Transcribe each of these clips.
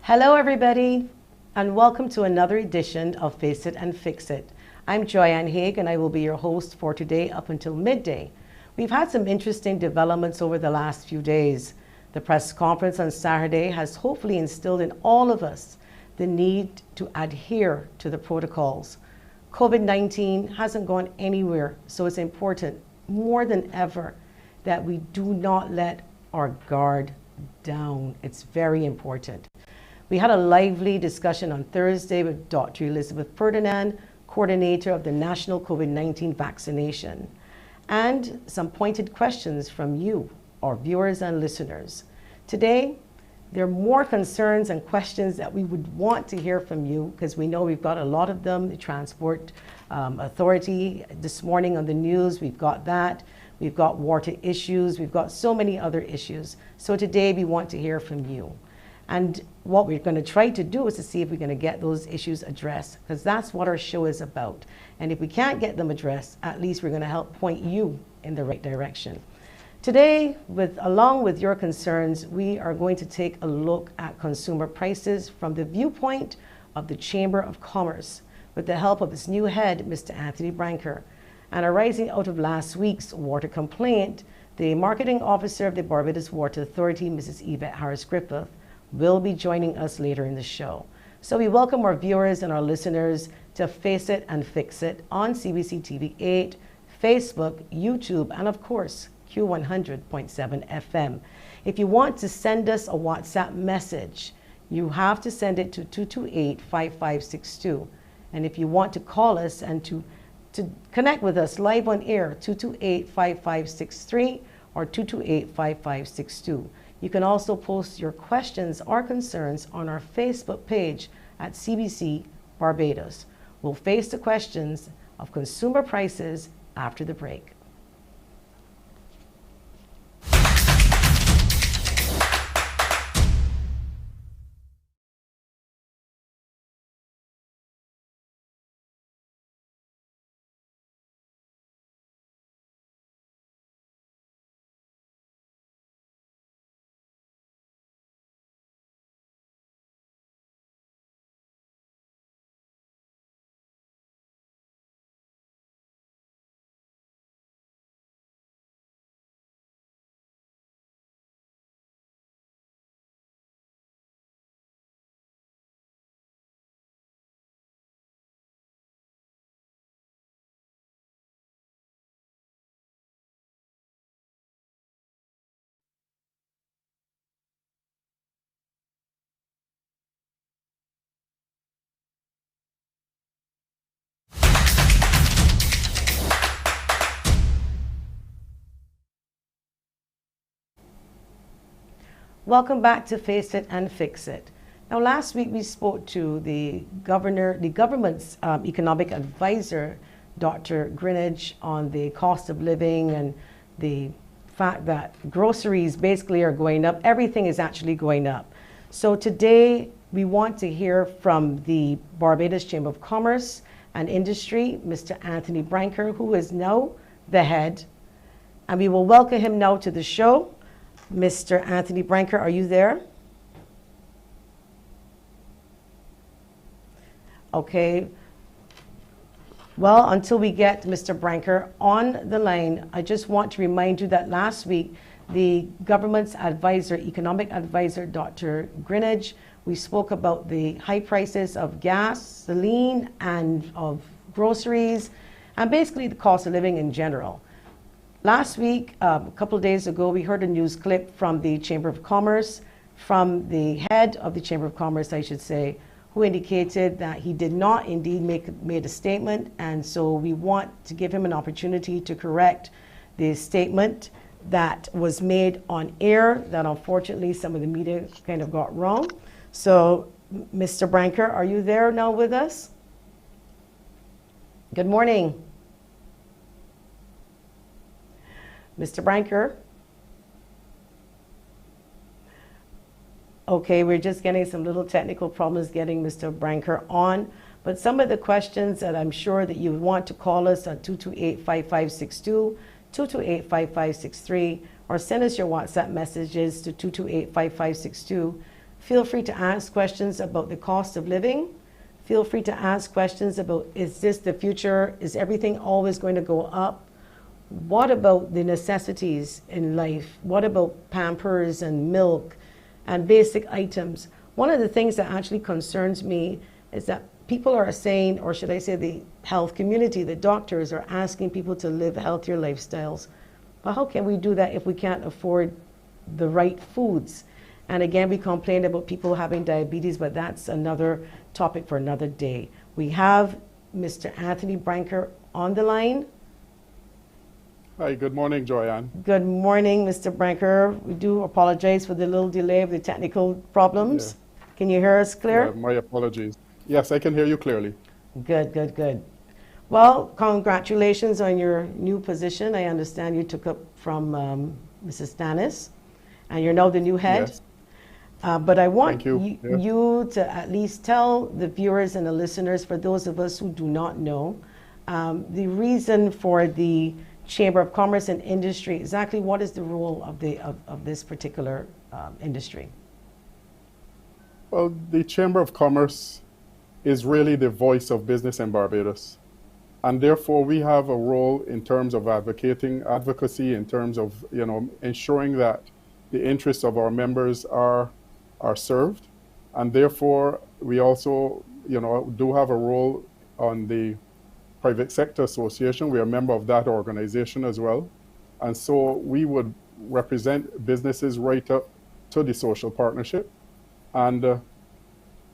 Hello, everybody, and welcome to another edition of Face It and Fix It. I'm Joyanne Haig, and I will be your host for today up until midday. We've had some interesting developments over the last few days. The press conference on Saturday has hopefully instilled in all of us the need to adhere to the protocols. COVID-19 hasn't gone anywhere, so it's important more than ever that we do not let our guard down. It's very important. We had a lively discussion on Thursday with Dr. Elizabeth Ferdinand, coordinator of the National COVID-19 vaccination, and some pointed questions from you, our viewers and listeners. Today, there are more concerns and questions that we would want to hear from you because we know we've got a lot of them. The Transport Authority this morning on the news, we've got that. We've got water issues. We've got so many other issues. So today we want to hear from you. And what we're going to try to do is to see if we're going to get those issues addressed, because that's what our show is about. And if we can't get them addressed, at least we're going to help point you in the right direction. Today, along with your concerns, we are going to take a look at consumer prices from the viewpoint of the Chamber of Commerce with the help of its new head, Mr. Anthony Branker. And arising out of last week's water complaint, the marketing officer of the Barbados Water Authority, Mrs. Yvette Harris-Griffith, will be joining us later in the show. So we welcome our viewers and our listeners to Face It and Fix It on CBC TV 8, Facebook, YouTube, and of course, Q100.7 FM. If you want to send us a WhatsApp message, you have to send it to 228-5562. And if you want to call us and to connect with us live on air, 228-5563 or 228-5562. You can also post your questions or concerns on our Facebook page at CBC Barbados. We'll face the questions of consumer prices after the break. Welcome back to Face It and Fix It. Now, last week we spoke to the government's economic advisor, Dr. Greenidge, on the cost of living and the fact that groceries basically are going up. Everything is actually going up. So today we want to hear from the Barbados Chamber of Commerce and Industry, Mr. Anthony Branker, who is now the head. And we will welcome him now to the show. Mr. Anthony Branker, are you there? Okay. Well, until we get Mr. Branker on the line, I just want to remind you that last week, the government's advisor, economic advisor, Dr. Greenidge, we spoke about the high prices of gasoline and of groceries, and basically the cost of living in general. Last week, a couple of days ago, we heard a news clip from the Chamber of Commerce, from the head of the Chamber of Commerce, I should say, who indicated that he did not indeed made a statement, and so we want to give him an opportunity to correct the statement that was made on air that unfortunately some of the media kind of got wrong. So, Mr. Branker, are you there now with us? Good morning. Mr. Branker? Okay, we're just getting some little technical problems getting Mr. Branker on, but some of the questions that I'm sure that you want to call us on 228-5562, 228-5563, or send us your WhatsApp messages to 228-5562, Feel free to ask questions about the cost of living. Feel free to ask questions about, is this the future? Is everything always going to go up? What about the necessities in life? What about Pampers and milk and basic items? One of the things that actually concerns me is that people are saying, or should I say the health community, the doctors are asking people to live healthier lifestyles. But how can we do that if we can't afford the right foods? And again, we complain about people having diabetes, but that's another topic for another day. We have Mr. Anthony Branker on the line. Hi, good morning, Joyanne. Good morning, Mr. Branker. We do apologize for the little delay of the technical problems. Yeah. Can you hear us clear? My apologies. Yes, I can hear you clearly. Good, good, good. Well, congratulations on your new position. I understand you took up from Mrs. Stannis, and you're now the new head. Yes. But I want you to at least tell the viewers and the listeners, for those of us who do not know, the reason for the Chamber of Commerce and Industry. Exactly what is the role of this particular industry? Well, the Chamber of Commerce is really the voice of business in Barbados. And therefore, we have a role in terms of advocacy, in terms of ensuring that the interests of our members are served. And therefore, we also do have a role on the Private Sector Association. We are a member of that organization as well. And so we would represent businesses right up to the social partnership. And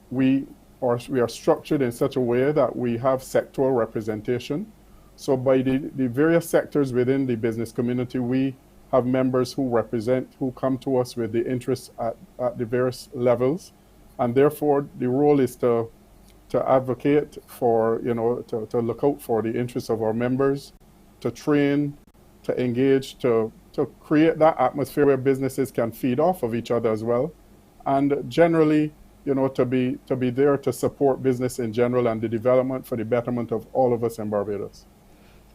we are structured in such a way that we have sectoral representation. So by the various sectors within the business community, we have members who come to us with the interests at the various levels. And therefore, the role is to advocate for, to look out for the interests of our members, to train, to engage, to create that atmosphere where businesses can feed off of each other as well. And generally, to be there to support business in general and the development for the betterment of all of us in Barbados.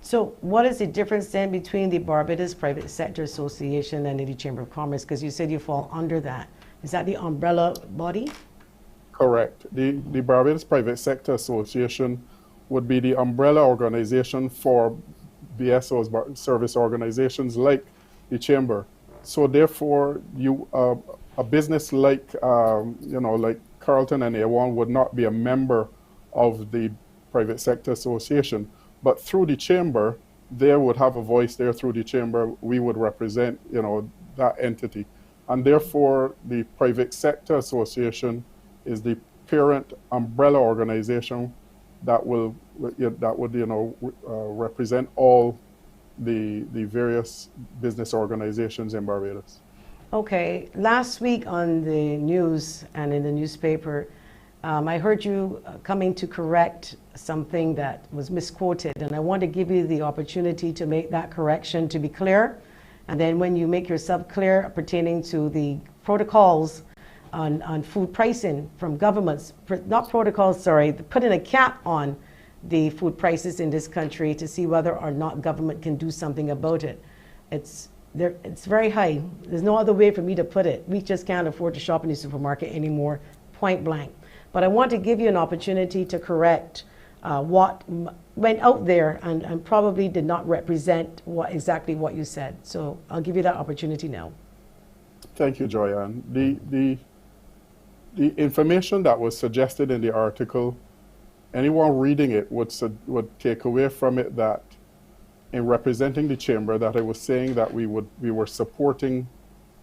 So what is the difference then between the Barbados Private Sector Association and the Chamber of Commerce? Because you said you fall under that. Is that the umbrella body? Correct. The Barbados Private Sector Association would be the umbrella organization for BSOs, service organizations like the Chamber. So therefore, a business like like Carlton and A1 would not be a member of the Private Sector Association. But through the Chamber, they would have a voice there. Through the Chamber, we would represent that entity. And therefore, the Private Sector Association is the parent umbrella organization that would represent all the various business organizations in Barbados. Okay, last week on the news and in the newspaper, I heard you coming to correct something that was misquoted, and I want to give you the opportunity to make that correction to be clear. And then when you make yourself clear pertaining to the protocols on food pricing from governments, not protocols, sorry, putting a cap on the food prices in this country to see whether or not government can do something about it. It's very high. There's no other way for me to put it. We just can't afford to shop in the supermarket anymore, point blank. But I want to give you an opportunity to correct what went out there and probably did not represent exactly what you said. So I'll give you that opportunity now. Thank you, Joyanne. The information that was suggested in the article, anyone reading it would take away from it that in representing the Chamber, that I was saying that we were supporting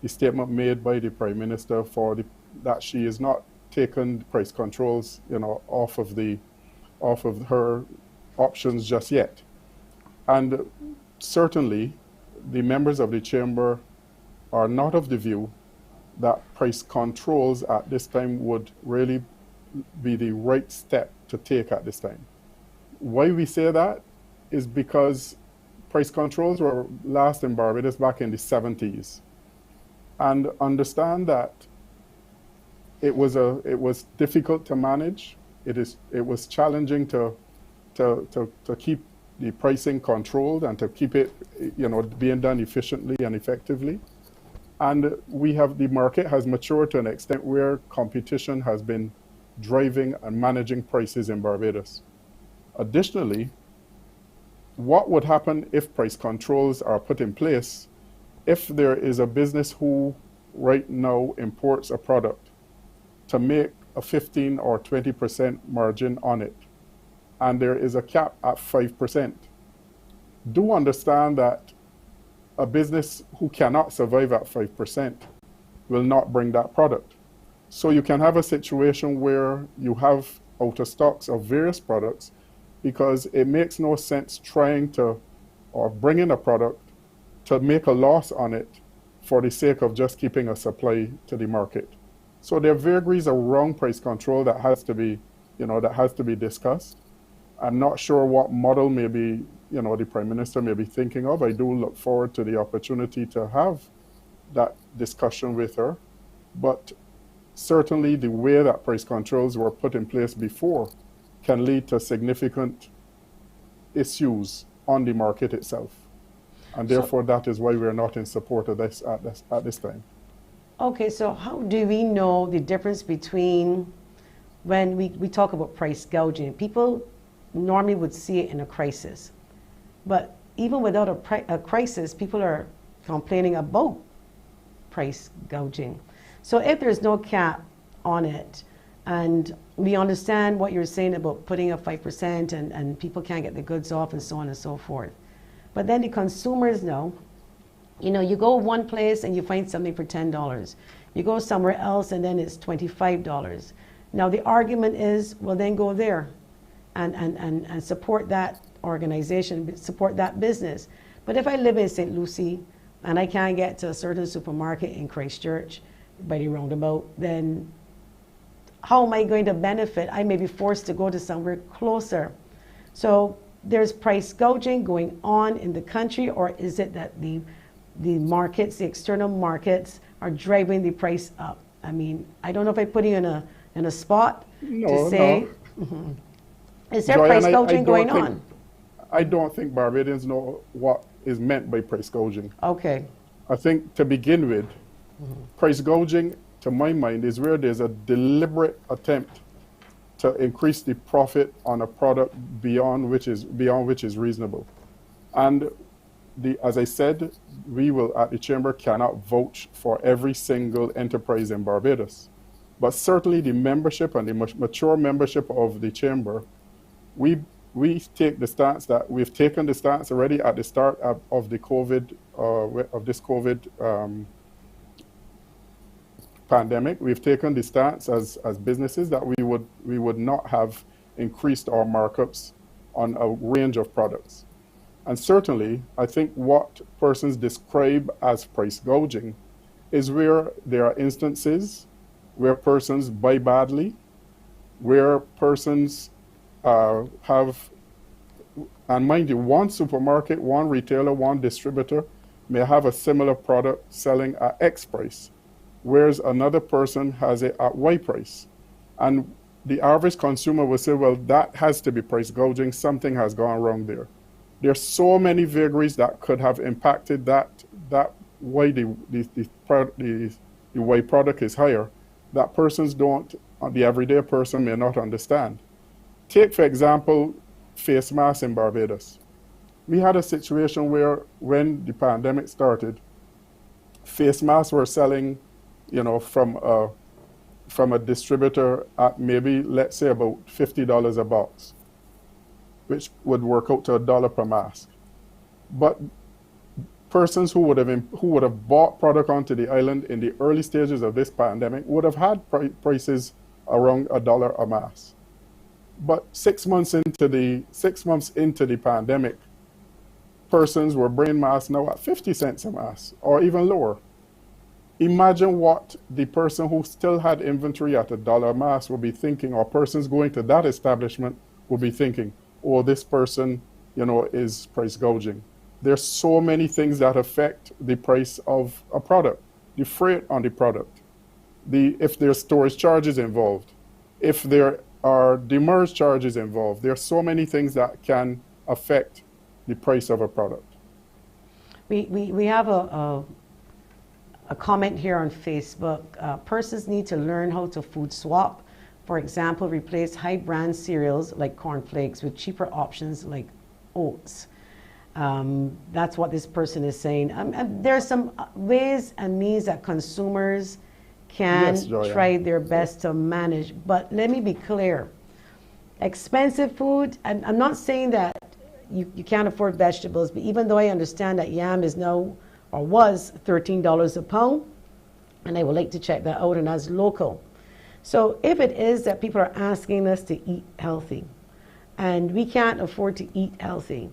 the statement made by the Prime Minister that she is not taken price controls off of her options just yet. And certainly the members of the Chamber are not of the view that price controls at this time would really be the right step to take at this time. Why we say that is because price controls were last in Barbados back in the 70s. And understand that it was difficult to manage. It was challenging to keep the pricing controlled and to keep it being done efficiently and effectively. And the market has matured to an extent where competition has been driving and managing prices in Barbados. Additionally, what would happen if price controls are put in place if there is a business who right now imports a product to make a 15 or 20% margin on it, and there is a cap at 5%? Do understand that a business who cannot survive at 5% will not bring that product. So you can have a situation where you have out of stocks of various products because it makes no sense trying to or bringing a product to make a loss on it for the sake of just keeping a supply to the market. So there are vagaries around price control that has to be, discussed. I'm not sure what model maybe, the Prime Minister may be thinking of. I do look forward to the opportunity to have that discussion with her. But certainly the way that price controls were put in place before can lead to significant issues on the market itself. And therefore, that is why we're not in support of this at this time. Okay, so how do we know the difference between when we talk about price gouging? People normally would see it in a crisis. But even without a crisis, people are complaining about price gouging. So if there's no cap on it, and we understand what you're saying about putting up 5% and people can't get the goods off and so on and so forth. But then the consumers know, you go one place and you find something for $10. You go somewhere else and then it's $25. Now the argument is, well, then go there and support that organization, support that business. But if I live in St. Lucie and I can't get to a certain supermarket in Christchurch by the roundabout, then how am I going to benefit? I may be forced to go to somewhere closer. So there's price gouging going on in the country, or is it that the markets, the external markets, are driving the price up? I mean, I don't know if I put you in a spot to say, no. Is there Joy, price gouging going on? I don't think Barbadians know what is meant by price gouging. Okay. I think to begin with, price gouging, to my mind, is where there's a deliberate attempt to increase the profit on a product beyond which is reasonable. And as I said, we will at the Chamber cannot vouch for every single enterprise in Barbados. But certainly the membership and the mature membership of the Chamber, we take the stance that we've taken the stance already at the start of the COVID pandemic. We've taken the stance as businesses that we would not have increased our markups on a range of products. And certainly, I think what persons describe as price gouging is where there are instances where persons buy badly, where persons have, and mind you, one supermarket, one retailer, one distributor may have a similar product selling at X price, whereas another person has it at Y price. And the average consumer will say, well, that has to be price gouging, something has gone wrong there. There's so many vagaries that could have impacted that why the Y product is higher, that persons don't, the everyday person may not understand. Take, for example, face masks in Barbados. We had a situation where when the pandemic started, face masks were selling, from a distributor at maybe, let's say, about $50 a box, which would work out to $1 per mask. But persons who would have bought product onto the island in the early stages of this pandemic would have had prices around $1 a mask. But 6 months into the pandemic, persons were buying masks now at 50 cents a mask or even lower. Imagine what the person who still had inventory at $1 a mask would be thinking, or persons going to that establishment would be thinking, oh, this person, is price gouging. There's so many things that affect the price of a product, the freight on the product, if there's storage charges involved, if there are demurrage charges involved. There are so many things that can affect the price of a product. We have a comment here on Facebook. Persons need to learn how to food swap. For example, replace high brand cereals like cornflakes with cheaper options like oats. That's what this person is saying. There are some ways and means that consumers can try their best to manage. But let me be clear. Expensive food, I'm not saying that you can't afford vegetables, but even though I understand that yam is now or was $13 a pound, and I would like to check that out, and that's local. So if it is that people are asking us to eat healthy, and we can't afford to eat healthy,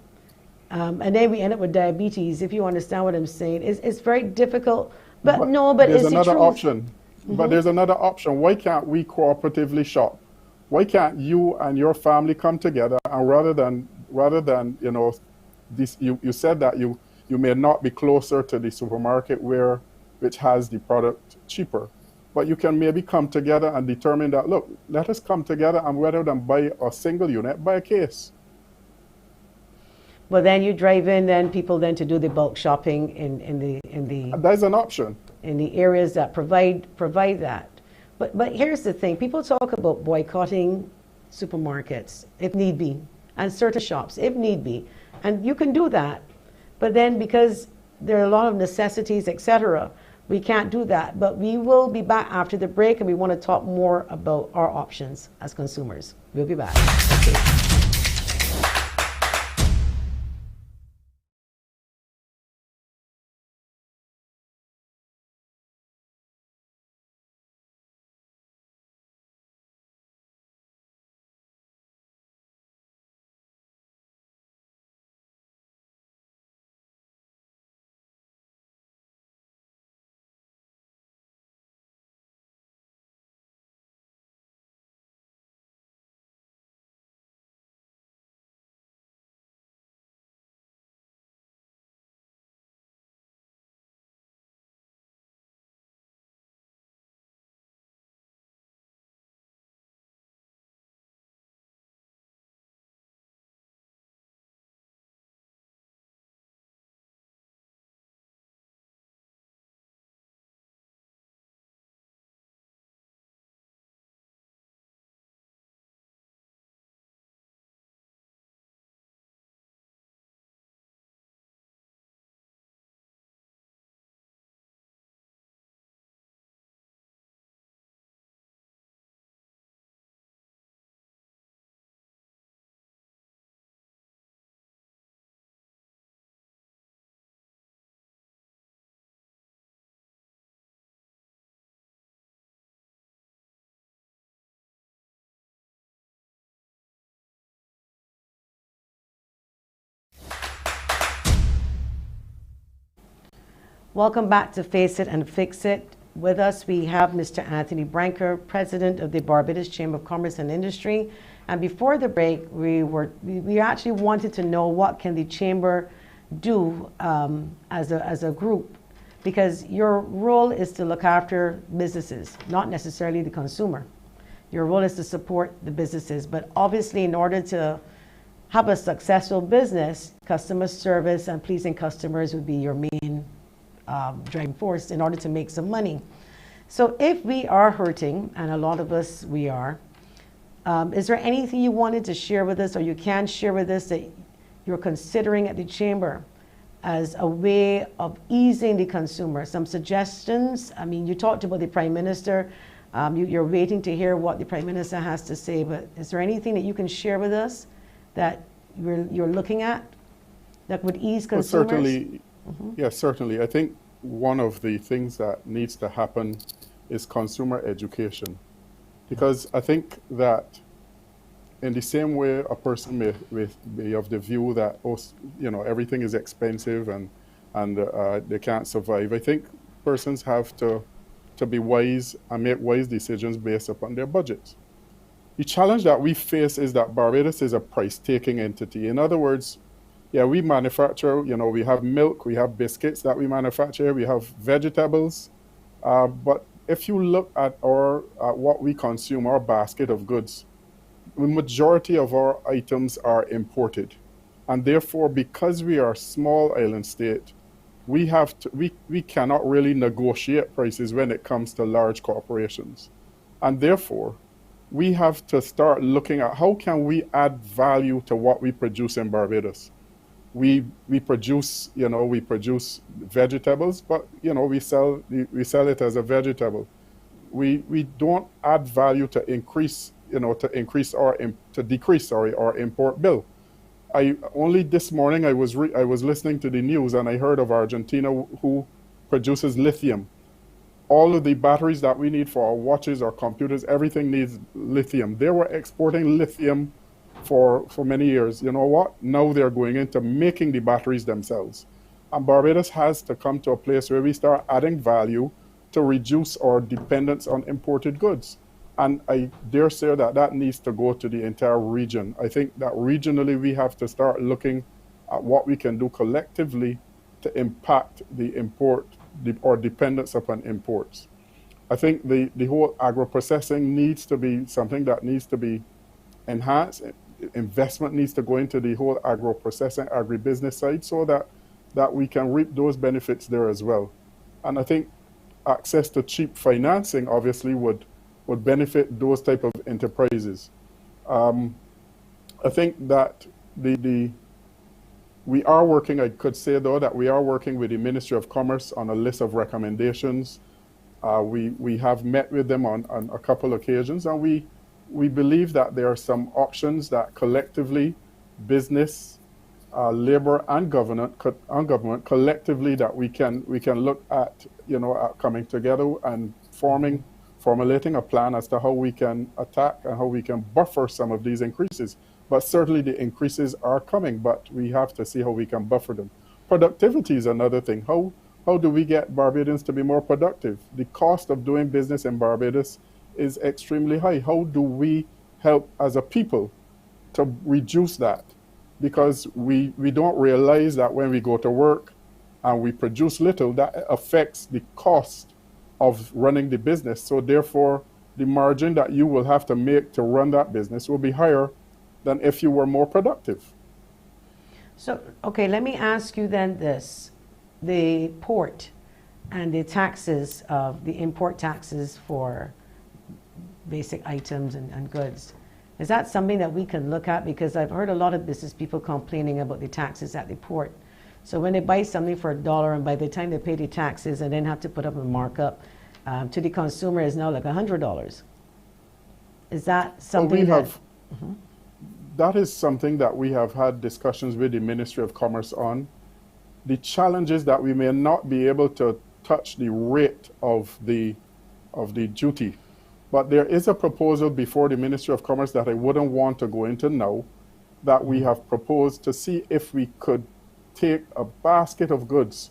and then we end up with diabetes, if you understand what I'm saying, it's very difficult. But there's it's another the truth. option. But there's another option. Why can't we cooperatively shop? Why can't you and your family come together, and rather than this, you said that you may not be closer to the supermarket which has the product cheaper, but you can maybe come together and determine that, look, let us come together, and rather than buy a single unit, buy a case. Well, then you drive in then people then to do the bulk shopping in the That's an option. in the areas that provide that. But here's the thing: people talk about boycotting supermarkets if need be, and certain shops if need be, and you can do that. But then because there are a lot of necessities, etc., we can't do that. But we will be back after the break, and we want to talk more about our options as consumers. We'll be back. Okay. Welcome back to Face It and Fix It. With us, we have Mr. Anthony Branker, President of the Barbados Chamber of Commerce and Industry. And before the break, we actually wanted to know what can the Chamber do as a group, because your role is to look after businesses, not necessarily the consumer. Your role is to support the businesses, but obviously in order to have a successful business, customer service and pleasing customers would be your main driving force in order to make some money. So if we are hurting, and a lot of us we are, is there anything you wanted to share with us, or you can share with us, that you're considering at the Chamber as a way of easing the consumer? Some suggestions. I mean, you talked about the Prime Minister. You're waiting to hear what the Prime Minister has to say, but is there anything that you can share with us that you're looking at that would ease consumers? Well, certainly. Yes, certainly. I think one of the things that needs to happen is consumer education. Because I think that in the same way a person may be of the view that, everything is expensive and they can't survive, I think persons have to be wise and make wise decisions based upon their budgets. The challenge that we face is that Barbados is a price-taking entity. In other words, yeah, we manufacture, we have milk, we have biscuits that we manufacture, we have vegetables. But if you look at what we consume, our basket of goods, the majority of our items are imported. And therefore, because we are a small island state, we cannot really negotiate prices when it comes to large corporations. And therefore, we have to start looking at how can we add value to what we produce in Barbados. We produce, we produce vegetables, but we sell it as a vegetable. We don't add value to increase, to decrease, sorry, our import bill. I only this morning I was listening to the news and I heard of Argentina who produces lithium. All of the batteries that we need for our watches, our computers, everything needs lithium. They were exporting lithium for many years. You know what? Now they're going into making the batteries themselves. And Barbados has to come to a place where we start adding value to reduce our dependence on imported goods. And I dare say that needs to go to the entire region. I think that regionally we have to start looking at what we can do collectively to impact or dependence upon imports. I think the whole agro-processing needs to be something that needs to be enhanced. Investment needs to go into the whole agro-processing, agribusiness side so that we can reap those benefits there as well. And I think access to cheap financing obviously would benefit those type of enterprises. I think that we are working, I could say though, that we are working with the Ministry of Commerce on a list of recommendations. We have met with them on a couple occasions, and we believe that there are some options that collectively, business, labor, and government collectively that we can look at, at coming together and formulating a plan as to how we can attack and how we can buffer some of these increases. But certainly the increases are coming, but we have to see how we can buffer them. Productivity is another thing. How do we get Barbadians to be more productive? The cost of doing business in Barbados is extremely high. How do we help as a people to reduce that? Because we don't realize that when we go to work and we produce little, that affects the cost of running the business. So therefore, the margin that you will have to make to run that business will be higher than if you were more productive. So, okay, let me ask you then this. The port and the taxes of the import taxes for basic items and goods, is that something that we can look at? Because I've heard a lot of business people complaining about the taxes at the port. So when they buy something for $1 and by the time they pay the taxes and then have to put up a markup, to the consumer is now like $100. Is that something that is something that we have had discussions with the Ministry of Commerce on. The challenge is that we may not be able to touch the rate of the duty. But there is a proposal before the Ministry of Commerce that I wouldn't want to go into now, that we have proposed to see if we could take a basket of goods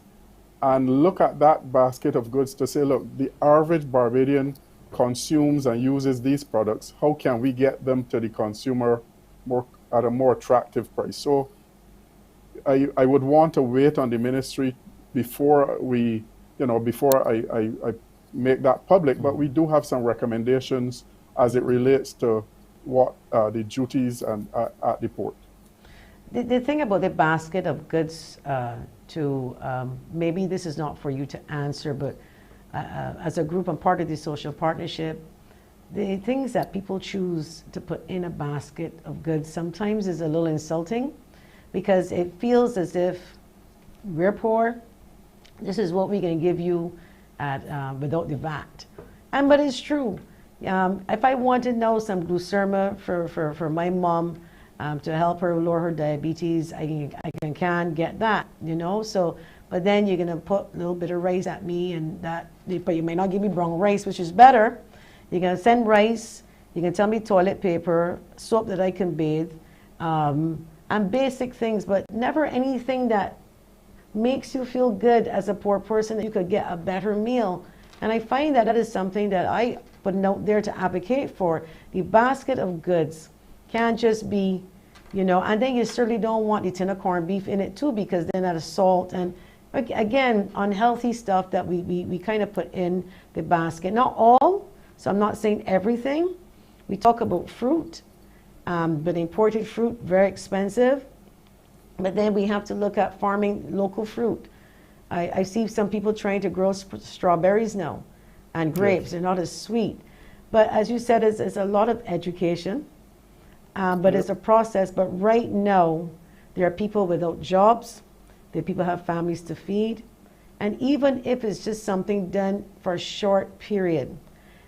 and look at that basket of goods to say, look, the average Barbadian consumes and uses these products. How can we get them to the consumer at a more attractive price? So I would want to wait on the ministry before I make that public, but we do have some recommendations as it relates to what the duties and at the port. The thing about the basket of goods, maybe this is not for you to answer, but as a group and part of the social partnership, the things that people choose to put in a basket of goods sometimes is a little insulting, because it feels as if we're poor, this is what we can give you without the VAT. But it's true. If I want to know some glucerma for my mom to help her lower her diabetes, I can get that, So, but then you're gonna put a little bit of rice at me, but you may not give me brown rice, which is better. You're gonna send rice. You can tell me toilet paper, soap that I can bathe, and basic things, but never anything that makes you feel good as a poor person that you could get a better meal. And I find that is something that I put out there to advocate for. The basket of goods can't just be, and then you certainly don't want the tin of corned beef in it too, because then that is salt and, again, unhealthy stuff that we kind of put in the basket. Not all, so I'm not saying everything. We talk about fruit, but imported fruit, very expensive. But then we have to look at farming local fruit. I see some people trying to grow strawberries now and grapes. Yes. They're not as sweet. But as you said, it's a lot of education, but it's a process. But right now, there are people without jobs. There are people who have families to feed. And even if it's just something done for a short period,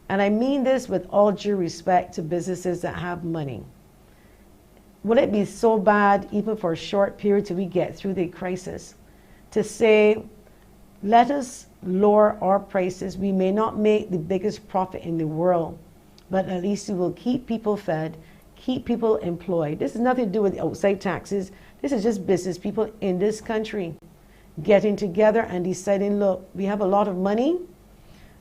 and I mean this with all due respect to businesses that have money, would it be so bad, even for a short period till we get through the crisis, to say, let us lower our prices? We may not make the biggest profit in the world, but at least we will keep people fed, keep people employed. This has nothing to do with outside taxes. This is just business people in this country getting together and deciding, look, we have a lot of money.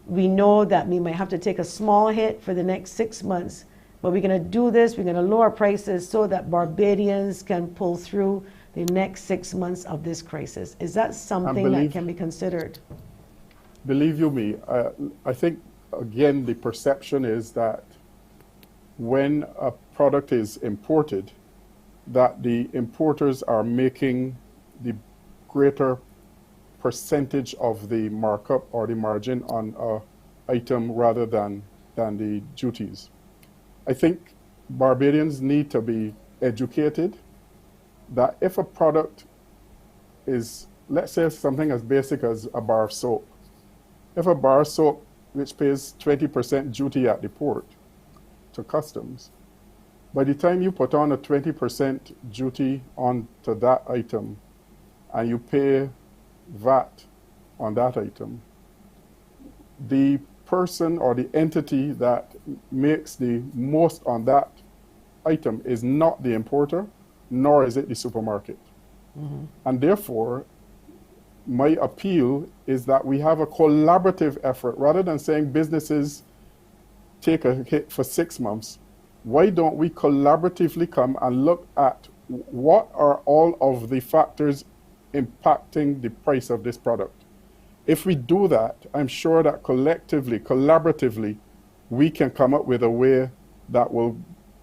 We know that we might have to take a small hit for the next 6 months, but we're going to do this. We're going to lower prices so that Barbadians can pull through the next 6 months of this crisis. Is that something that can be considered? Believe you me, I think, again, the perception is that when a product is imported, that the importers are making the greater percentage of the markup or the margin on an item rather than the duties. I think Barbadians need to be educated that if a product is, let's say, something as basic as a bar of soap, if a bar of soap which pays 20% duty at the port to customs, by the time you put on a 20% duty onto that item and you pay VAT on that item, the person or the entity that makes the most on that item is not the importer, nor is it the supermarket. Mm-hmm. And therefore, my appeal is that we have a collaborative effort. Rather than saying businesses take a hit for 6 months, why don't we collaboratively come and look at what are all of the factors impacting the price of this product? If we do that, I'm sure that collectively, collaboratively, we can come up with a way that will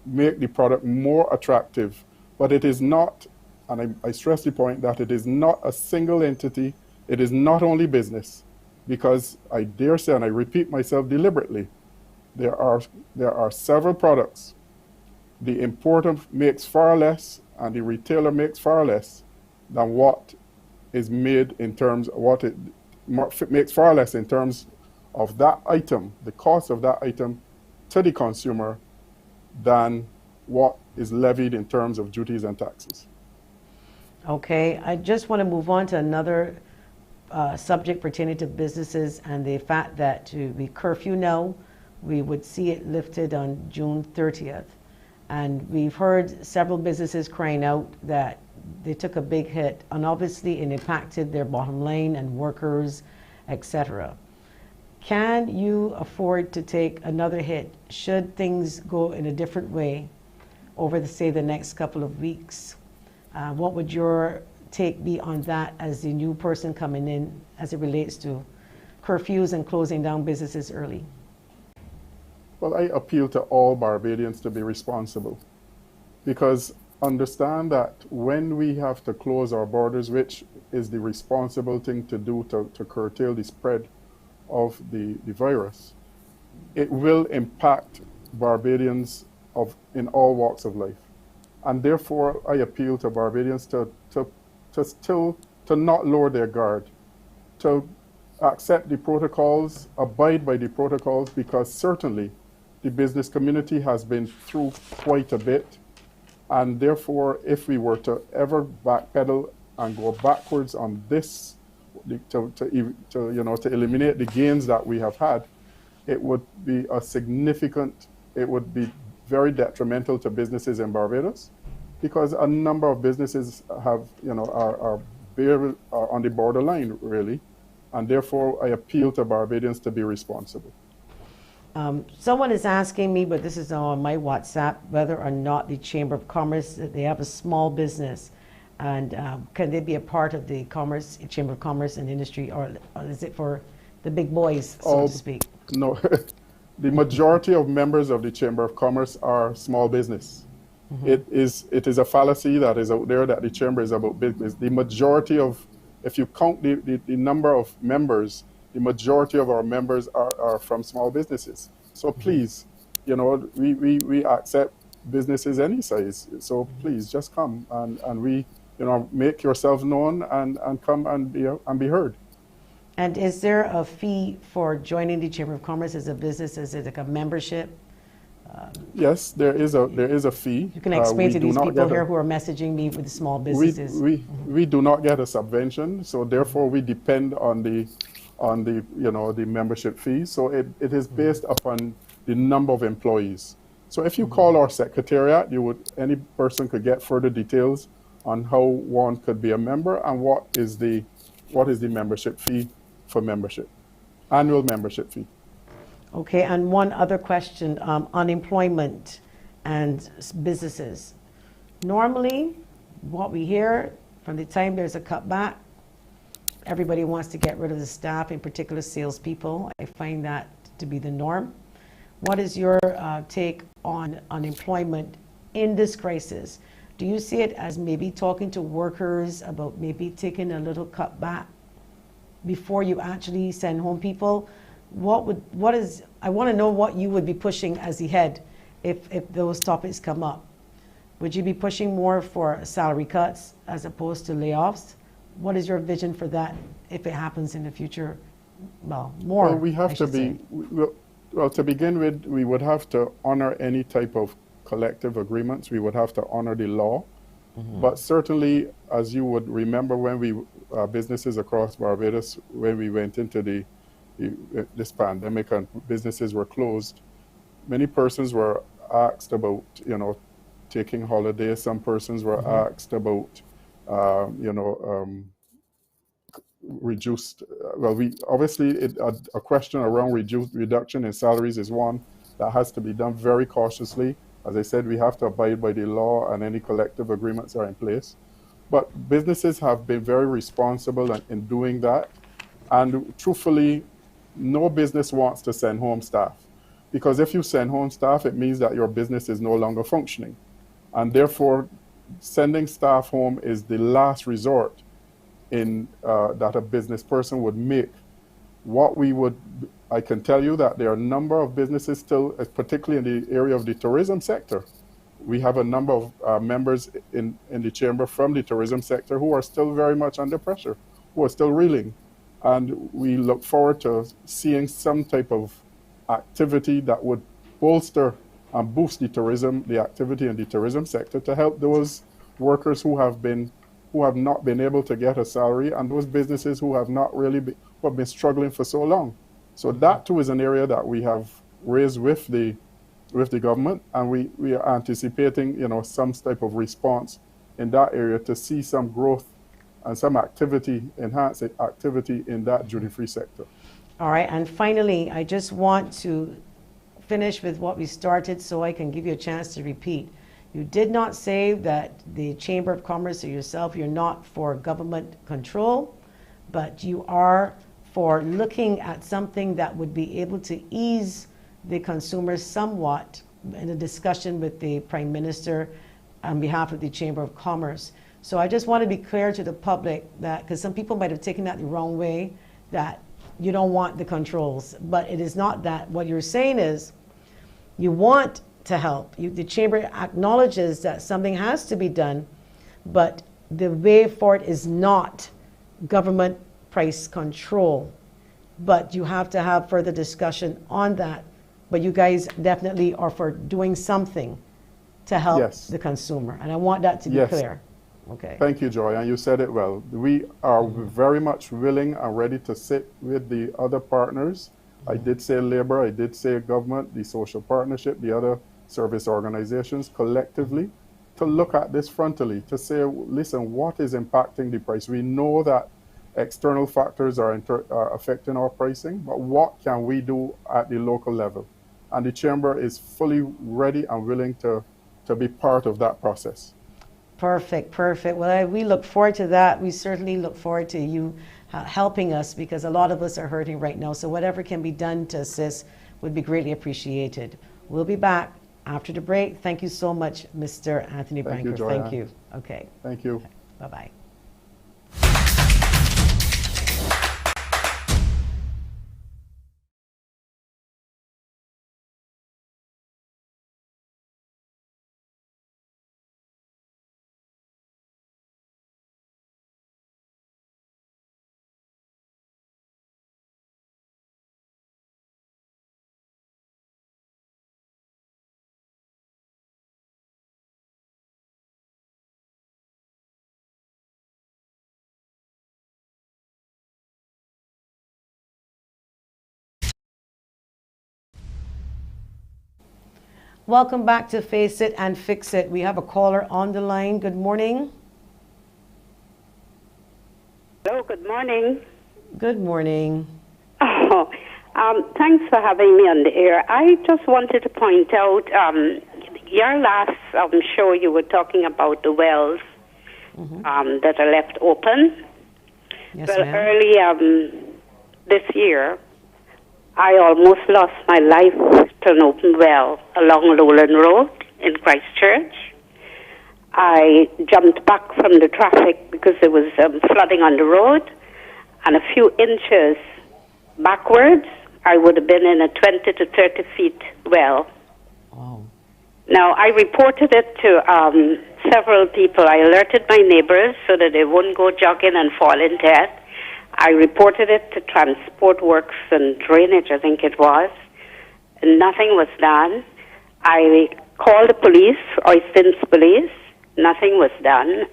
make the product more attractive. But it is not, and I stress the point, that it is not a single entity. It is not only business, because I dare say, and I repeat myself deliberately, there are several products. The importer makes far less, and the retailer makes far less than what is made in terms of what it makes far less in terms of that item, the cost of that item to the consumer, than what is levied in terms of duties and taxes. Okay, I just want to move on to another subject pertaining to businesses and the fact that we curfew now, we would see it lifted on June 30th. And we've heard several businesses crying out that they took a big hit, and obviously it impacted their bottom line and workers, etc. Can you afford to take another hit should things go in a different way over the next couple of weeks? What would your take be on that as the new person coming in as it relates to curfews and closing down businesses early? Well, I appeal to all Barbadians to be responsible, because understand that when we have to close our borders, which is the responsible thing to do to curtail the spread of the virus, it will impact Barbadians in all walks of life. And therefore, I appeal to Barbadians to not lower their guard, to accept the protocols, abide by the protocols, because certainly the business community has been through quite a bit. And therefore, if we were to ever backpedal and go backwards on this, to eliminate the gains that we have had, it would be it would be very detrimental to businesses in Barbados, because a number of businesses are on the borderline, really. And therefore, I appeal to Barbadians to be responsible. Someone is asking me, but this is on my WhatsApp, whether or not the Chamber of Commerce, they have a small business, and can they be a part of the Chamber of Commerce and Industry, or is it for the big boys, so to speak? No, the majority of members of the Chamber of Commerce are small business. Mm-hmm. It is a fallacy that is out there that the Chamber is about business. The majority of if you count the number of members, the majority of our members are from small businesses. So please, we accept businesses any size. So please just come and we, make yourself known and come and be heard. And is there a fee for joining the Chamber of Commerce as a business? Is it like a membership? Yes, there is a fee. You can explain to these people here who are messaging me with small businesses. We do not get a subvention, so therefore we depend on the the membership fee. So it is based upon the number of employees. So if you call our secretariat, any person could get further details on how one could be a member and what is the membership fee for membership, annual membership fee. Okay, and one other question, unemployment and businesses. Normally, what we hear from the time there's a cutback, everybody wants to get rid of the staff, in particular salespeople. I find that to be the norm. What is your take on unemployment in this crisis? Do you see it as maybe talking to workers about maybe taking a little cutback before you actually send home people? I want to know what you would be pushing as the head if those topics come up. Would you be pushing more for salary cuts as opposed to layoffs? What is your vision for that if it happens in the future? Well, more. Well, we have to be, well, to begin with, we would have to honor any type of collective agreements. We would have to honor the law. But certainly, as you would remember, when we businesses across Barbados, when we went into this pandemic and businesses were closed, many persons were asked about, taking holidays. Some persons were asked about, reduced. Well, we obviously a question around reduction in salaries is one that has to be done very cautiously. As I said, we have to abide by the law and any collective agreements are in place. But businesses have been very responsible in doing that. And truthfully, no business wants to send home staff. Because if you send home staff, it means that your business is no longer functioning. And therefore, sending staff home is the last resort that a business person would make. I can tell you that there are a number of businesses still, particularly in the area of the tourism sector. We have a number of members in the chamber from the tourism sector who are still very much under pressure, who are still reeling. And we look forward to seeing some type of activity that would bolster and boost the activity in the tourism sector to help those workers who have not been able to get a salary and those businesses who have not really been struggling for so long. So that too is an area that we have raised with the government, and we are anticipating, some type of response in that area to see some growth and some enhanced activity in that duty-free sector. All right, and finally, I just want to finish with what we started so I can give you a chance to repeat. You did not say that the Chamber of Commerce or yourself, you're not for government control, but you are for looking at something that would be able to ease the consumers somewhat in a discussion with the Prime Minister on behalf of the Chamber of Commerce. So I just want to be clear to the public that, because some people might have taken that the wrong way, that you don't want the controls, but it is not that. What you're saying is you want to help. The Chamber acknowledges that something has to be done, but the way forward is not government price control. But you have to have further discussion on that. But you guys definitely are for doing something to help the consumer. And I want that to be clear. Okay. Thank you, Joy, and you said it well. We are very much willing and ready to sit with the other partners. I did say labor, I did say government, the social partnership, the other service organizations collectively, to look at this frontally, to say, listen, what is impacting the price? We know that external factors are affecting our pricing, but what can we do at the local level? And the Chamber is fully ready and willing to be part of that process. Perfect, perfect. Well, we look forward to that. We certainly look forward to you helping us, because a lot of us are hurting right now. So whatever can be done to assist would be greatly appreciated. We'll be back after the break. Thank you so much, Mr. Anthony Branco. Thank you. Okay. Thank you. Bye-bye. Welcome back to Face It and Fix It. We have a caller on the line. Good morning. Hello, good morning. Good morning. Oh, thanks for having me on the air. I just wanted to point out, your last show you were talking about the wells that are left open. Yes, Well, ma'am. early this year, I almost lost my life to an open well along Lowland Road in Christchurch. I jumped back from the traffic because there was flooding on the road, and a few inches backwards, I would have been in a 20 to 30 feet well. Wow. Now, I reported it to several people. I alerted my neighbors so that they wouldn't go jogging and fall in death. I reported it to Transport Works and Drainage, I think it was, and nothing was done. I called the police, Oistins Police. Nothing was done.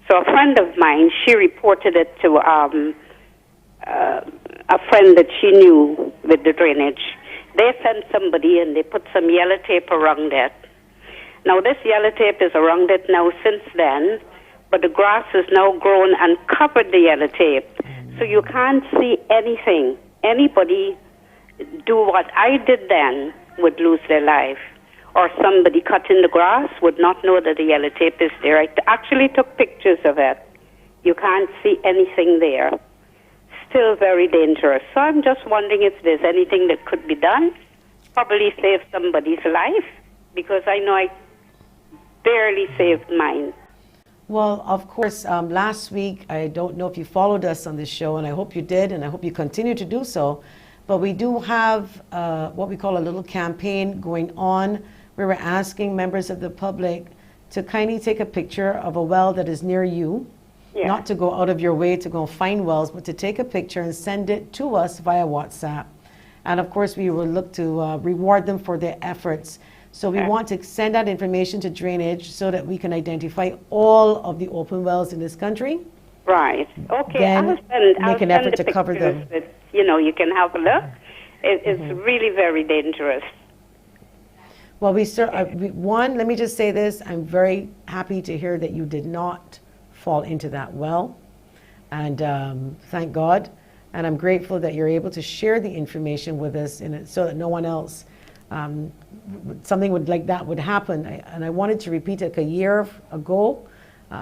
So a friend of mine, she reported it to a friend that she knew with the drainage. They sent somebody and they put some yellow tape around it. Now this yellow tape is around it now since then, but the grass has now grown and covered the yellow tape. So you can't see anything. Anybody do what I did then would lose their life. Or somebody cutting the grass would not know that the yellow tape is there. I actually took pictures of it. You can't see anything there. Still very dangerous. So I'm just wondering if there's anything that could be done. Probably save somebody's life, because I know I barely saved mine. Well, of course, last week, I don't know if you followed us on this show, and I hope you did, and I hope you continue to do so. But we do have what we call a little campaign going on, where we're asking members of the public to kindly take a picture of a well that is near you. Yeah. Not to go out of your way to go find wells, but to take a picture and send it to us via WhatsApp. And of course, we will look to reward them for their efforts. So we want to send that information to Drainage so that we can identify all of the open wells in this country. Right. Okay. Then I'll make an send effort the to cover them. pictures that, you can have a look. It's really very dangerous. Well, one, let me just say this. I'm very happy to hear that you did not fall into that well. And thank God. And I'm grateful that you're able to share the information with us so that no one else, something like that would happen. And I wanted to repeat it a year ago,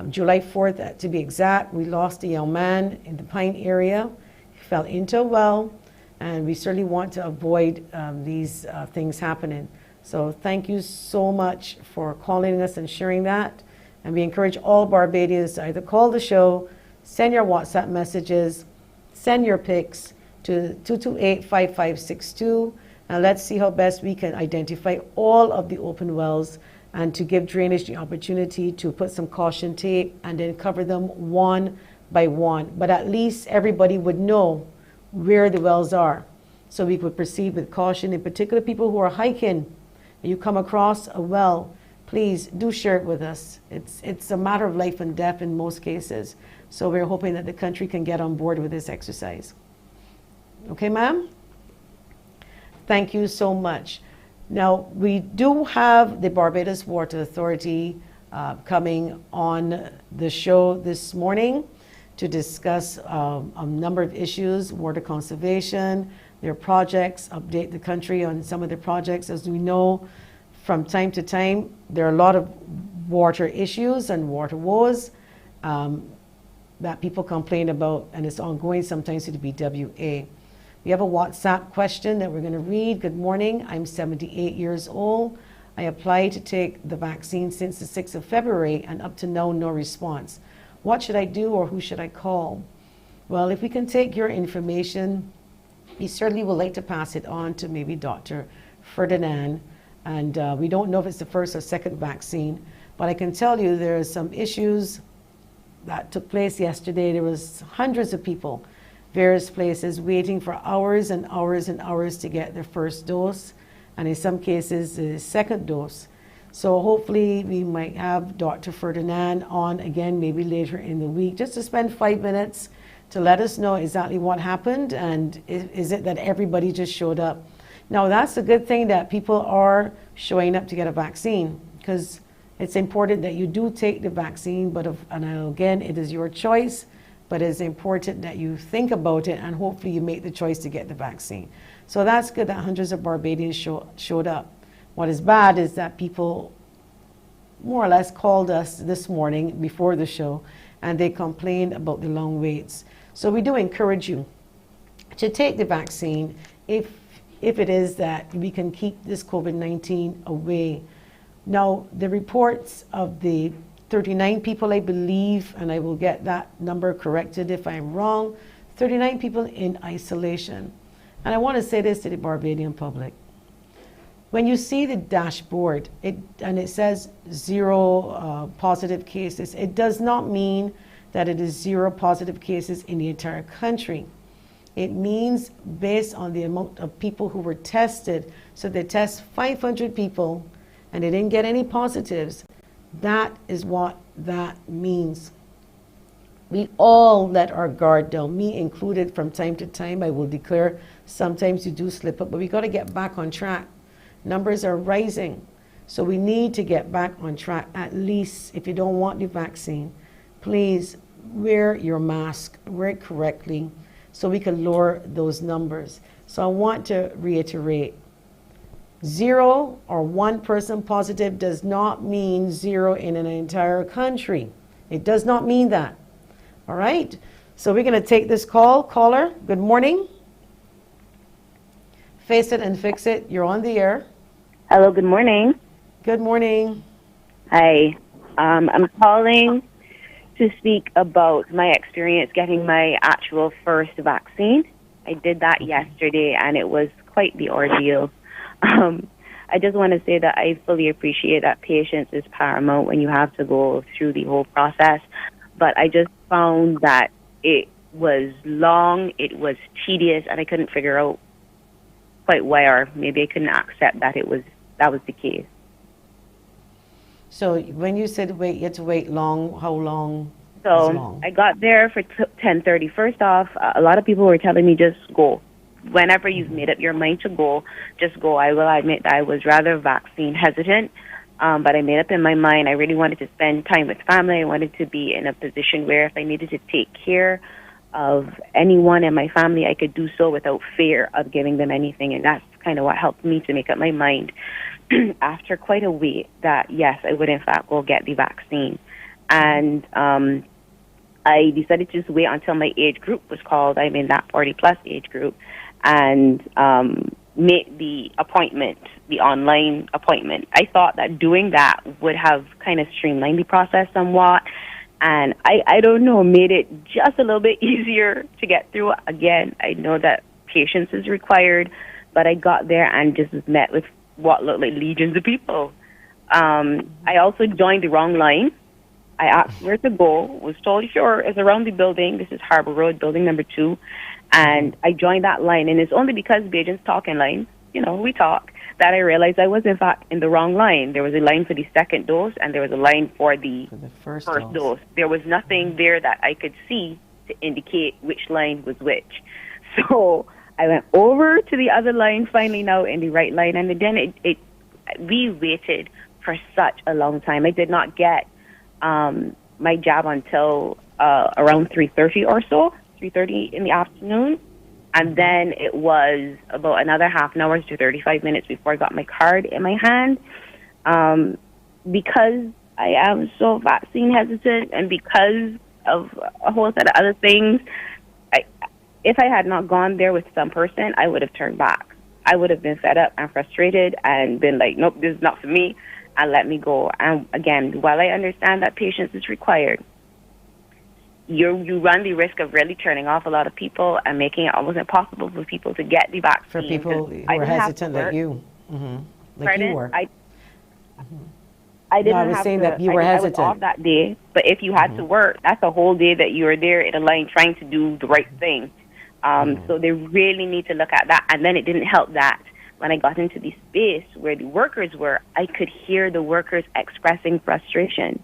July 4th to be exact, we lost a young man in the Pine area. He fell into a well, and we certainly want to avoid these things happening. So thank you so much for calling us and sharing that. And we encourage all Barbadians to either call the show, send your WhatsApp messages, send your pics to 228-5562, and let's see how best we can identify all of the open wells and to give Drainage the opportunity to put some caution tape and then cover them one by one. But at least everybody would know where the wells are, so we could proceed with caution. In particular, people who are hiking and you come across a well, please do share it with us. It's a matter of life and death in most cases. So we're hoping that the country can get on board with this exercise. Okay, ma'am? Thank you so much. Now, we do have the Barbados Water Authority coming on the show this morning to discuss a number of issues, water conservation, their projects, update the country on some of their projects. As we know, from time to time, there are a lot of water issues and water woes that people complain about, and it's ongoing sometimes to the BWA. We have a WhatsApp question that we're going to read. Good morning. I'm 78 years old. I applied to take the vaccine since the 6th of February, and up to now, no response. What should I do, or who should I call? Well, if we can take your information, we certainly would like to pass it on to maybe Dr. Ferdinand. And we don't know if it's the first or second vaccine, but I can tell you there are some issues that took place yesterday. There was hundreds of people, various places, waiting for hours and hours and hours to get their first dose, and in some cases, the second dose. So hopefully we might have Dr. Ferdinand on again, maybe later in the week, just to spend 5 minutes to let us know exactly what happened, and is it that everybody just showed up? Now, that's a good thing that people are showing up to get a vaccine, because it's important that you do take the vaccine, but and again, it is your choice, but it's important that you think about it and hopefully you make the choice to get the vaccine. So that's good that hundreds of Barbadians showed up. What is bad is that people more or less called us this morning before the show and they complained about the long waits. So we do encourage you to take the vaccine if it is that we can keep this COVID-19 away. Now, the reports of the 39 people, I believe, and I will get that number corrected if I'm wrong, 39 people in isolation. And I want to say this to the Barbadian public. When you see the dashboard, and it says 0 positive cases, it does not mean that it is 0 positive cases in the entire country. It means based on the amount of people who were tested. So they test 500 people and they didn't get any positives. That is what that means. We all let our guard down, me included. From time to time, I will declare sometimes you do slip up, but we got to get back on track. Numbers are rising, so we need to get back on track. At least if you don't want the vaccine, please wear your mask, wear it correctly, so we can lower those numbers. So I want to reiterate, 0 or 1 person positive does not mean 0 in an entire country. It does not mean that. All right, so we're going to take this call. Caller, good morning. Face it and fix it. You're on the air. Hello, good morning. Good morning. Hi. I'm calling to speak about my experience getting my actual first vaccine. I did that yesterday, and it was quite the ordeal. I just want to say that I fully appreciate that patience is paramount when you have to go through the whole process. But I just found that it was long, it was tedious, and I couldn't figure out quite why, or maybe I couldn't accept that that was the case. So when you said wait, you had to wait long, how long? So I got there for 10:30. First off, a lot of people were telling me just go. Whenever you've made up your mind to go, just go. I will admit that I was rather vaccine hesitant, but I made up in my mind. I really wanted to spend time with family. I wanted to be in a position where if I needed to take care of anyone in my family, I could do so without fear of giving them anything. And that's kind of what helped me to make up my mind after quite a wait that, yes, I would in fact go get the vaccine. And I decided to just wait until my age group was called. I'm in that 40-plus age group. And make the appointment, the online appointment. I thought that doing that would have kind of streamlined the process somewhat. And I don't know, made it just a little bit easier to get through. Again, I know that patience is required, but I got there and just was met with what looked like legions of people. I also joined the wrong line. I asked where to go, was told, sure, it's around the building. This is Harbor Road, building number 2. And I joined that line. And it's only because Bajans talk in line, we talk, that I realized I was, in fact, in the wrong line. There was a line for the second dose, and there was a line for the first dose. There was nothing there that I could see to indicate which line was which. So I went over to the other line, finally now in the right line. And then we waited for such a long time. I did not get my jab until around 3:30 or so, 3:30 in the afternoon. And then it was about another half an hour to 35 minutes before I got my card in my hand. Because I am so vaccine hesitant and because of a whole set of other things, if I had not gone there with some person, I would have turned back. I would have been fed up and frustrated and been like, nope, this is not for me, and let me go. And again, while I understand that patience is required, you run the risk of really turning off a lot of people and making it almost impossible for people to get the vaccine. For people who are hesitant like you. Mm-hmm. Like you were. I didn't I was have saying to, that you were hesitant. I was off that day, but if you had to work, that's a whole day that you were there in a line trying to do the right thing. So they really need to look at that. And then it didn't help that when I got into the space where the workers were, I could hear the workers expressing frustration.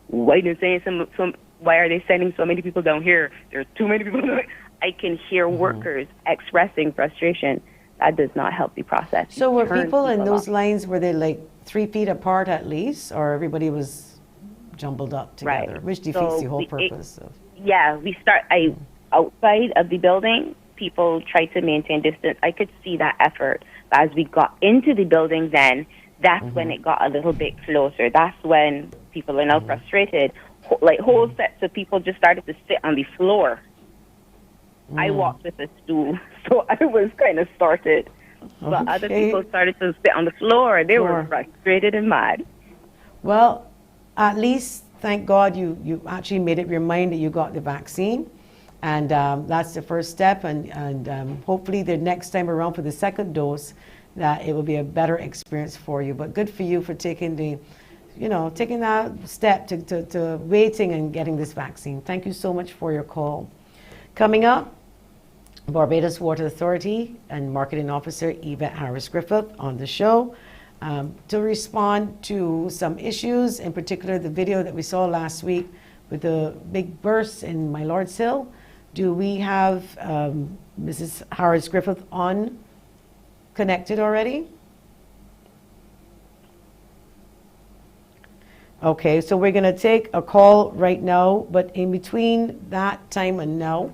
Why are they sending so many people down here? There's too many people down here. I can hear workers expressing frustration. that does not help the process. So were Turn people in those off. lines, were they like 3 feet apart at least, or everybody was jumbled up together, Right. which defeats So the whole it- purpose of... Yeah, outside of the building, people try to maintain distance. I could see that effort. But as we got into the building then, that's when it got a little bit closer. That's when people are now frustrated. Like whole sets of people just started to sit on the floor. I walked with a stool, so I was kind of started. But other Okay. people started to sit on the floor. They Floor. were frustrated and mad. Well, at least, thank God, you actually made up your mind that you got the vaccine. And that's the first step. And hopefully the next time around for the second dose, that it will be a better experience for you. But good for you for taking taking that step to waiting and getting this vaccine. Thank you so much for your call. Coming up, Barbados Water Authority and Marketing Officer Yvette Harris-Griffith on the show to respond to some issues, in particular the video that we saw last week with the big burst in My Lord's Hill. Do we have Mrs. Harris-Griffith on connected already? Okay, so we're going to take a call right now, but in between that time and now,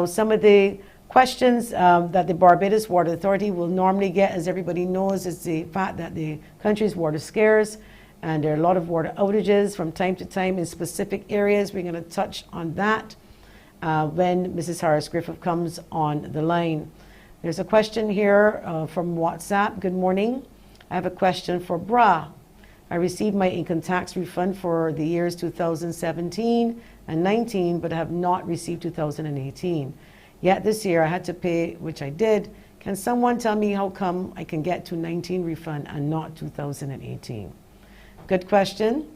some of the questions that the Barbados Water Authority will normally get, as everybody knows, is the fact that the country's water scarce and there are a lot of water outages from time to time in specific areas. We're going to touch on that when Mrs. Harris-Griffith comes on the line. There's a question here from WhatsApp. Good morning. I have a question for Bra. I received my income tax refund for the years 2017 and 19, but have not received 2018. Yet this year I had to pay, which I did. Can someone tell me how come I can get 2019 refund and not 2018? Good question.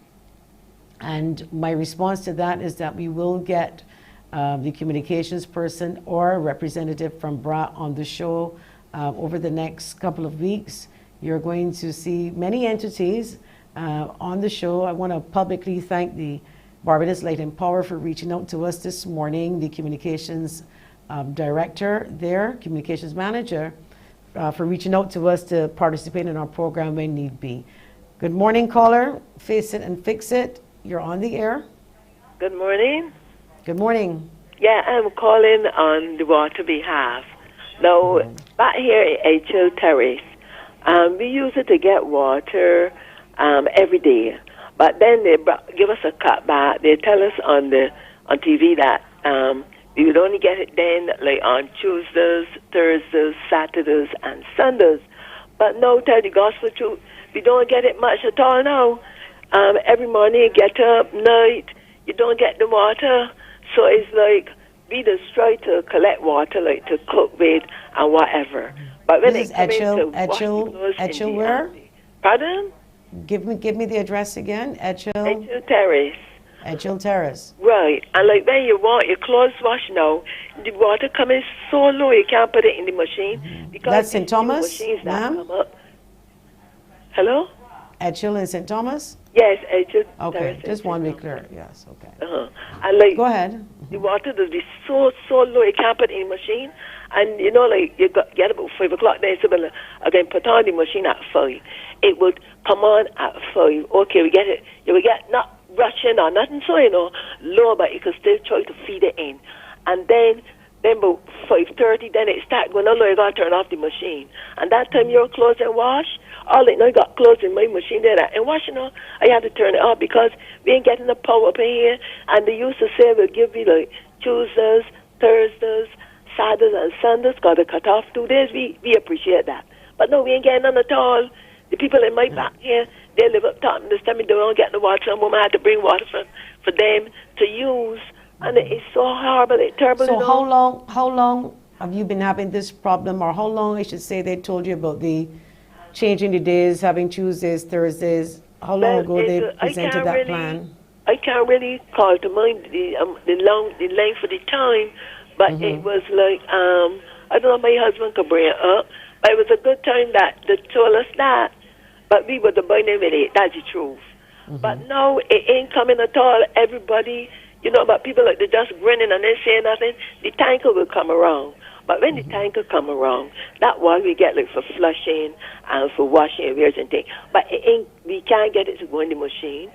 And my response to that is that we will get the communications person or a representative from BRA on the show over the next couple of weeks. You're going to see many entities on the show. I want to publicly thank the Barbados Light and Power for reaching out to us this morning, the communications director there, communications manager, for reaching out to us to participate in our program when need be. Good morning, caller. Face it and fix it. You're on the air. Good morning. Good morning. Yeah, I'm calling on the water behalf. Now, back here at HO Terrace, we use it to get water every day. But then they give us a cutback. They tell us on TV that we would only get it then, like on Tuesdays, Thursdays, Saturdays, and Sundays. But no, tell the gospel truth, we don't get it much at all now. Every morning you get up, night, you don't get the water. So it's like we just try to collect water, like to cook with and whatever. But when This is it comes to Etchell where? Pardon? Give me the address again. HO Terrace. Etchell Terrace. Right. And like when you want your clothes washed now, the water coming so low you can't put it in the machine. Because That's St. Thomas, machines that ma'am? come up. Hello? Etchell in St. Thomas? Yes, HO Okay, Terrace. just want to be clear. Yes, okay. And like Go ahead. the water does be so low you can't put it in the machine. And you know, like you get about 5 o'clock then, so again put on the machine at 5. It would come on at 5. Okay, we get it. You will get not rushing or nothing, so low, but you can still try to feed it in. And then about 5:30, then it start going on low. You gotta turn off the machine. And that time your clothes and wash. All like now, I got clothes in my machine there and wash. I had to turn it off because we ain't getting the power up in here. And they used to say we'll give me like Tuesdays, Thursdays, Saturdays, and Sundays. Got to cut off 2 days. We appreciate that. But no, we ain't getting none at all. The people in my back here, they live up top, and this time they don't get the water. Some woman had to bring water for them to use, and it's so horrible, it's terrible. So how long have you been having this problem, or how long, I should say, they told you about the changing the days, having Tuesdays, Thursdays? How long ago they presented that plan? I can't really call to mind the length of the time, but it was like I don't know if my husband could bring it up, but it was a good time that they told us that. But we were the burning with it. That's the truth. But no, it ain't coming at all. Everybody You know, but people like, they're just grinning and they say nothing. The tanker will come around. But when the tanker come around, that one we get like for flushing and for washing areas and things. But it ain't, we can't get it to go in the machine,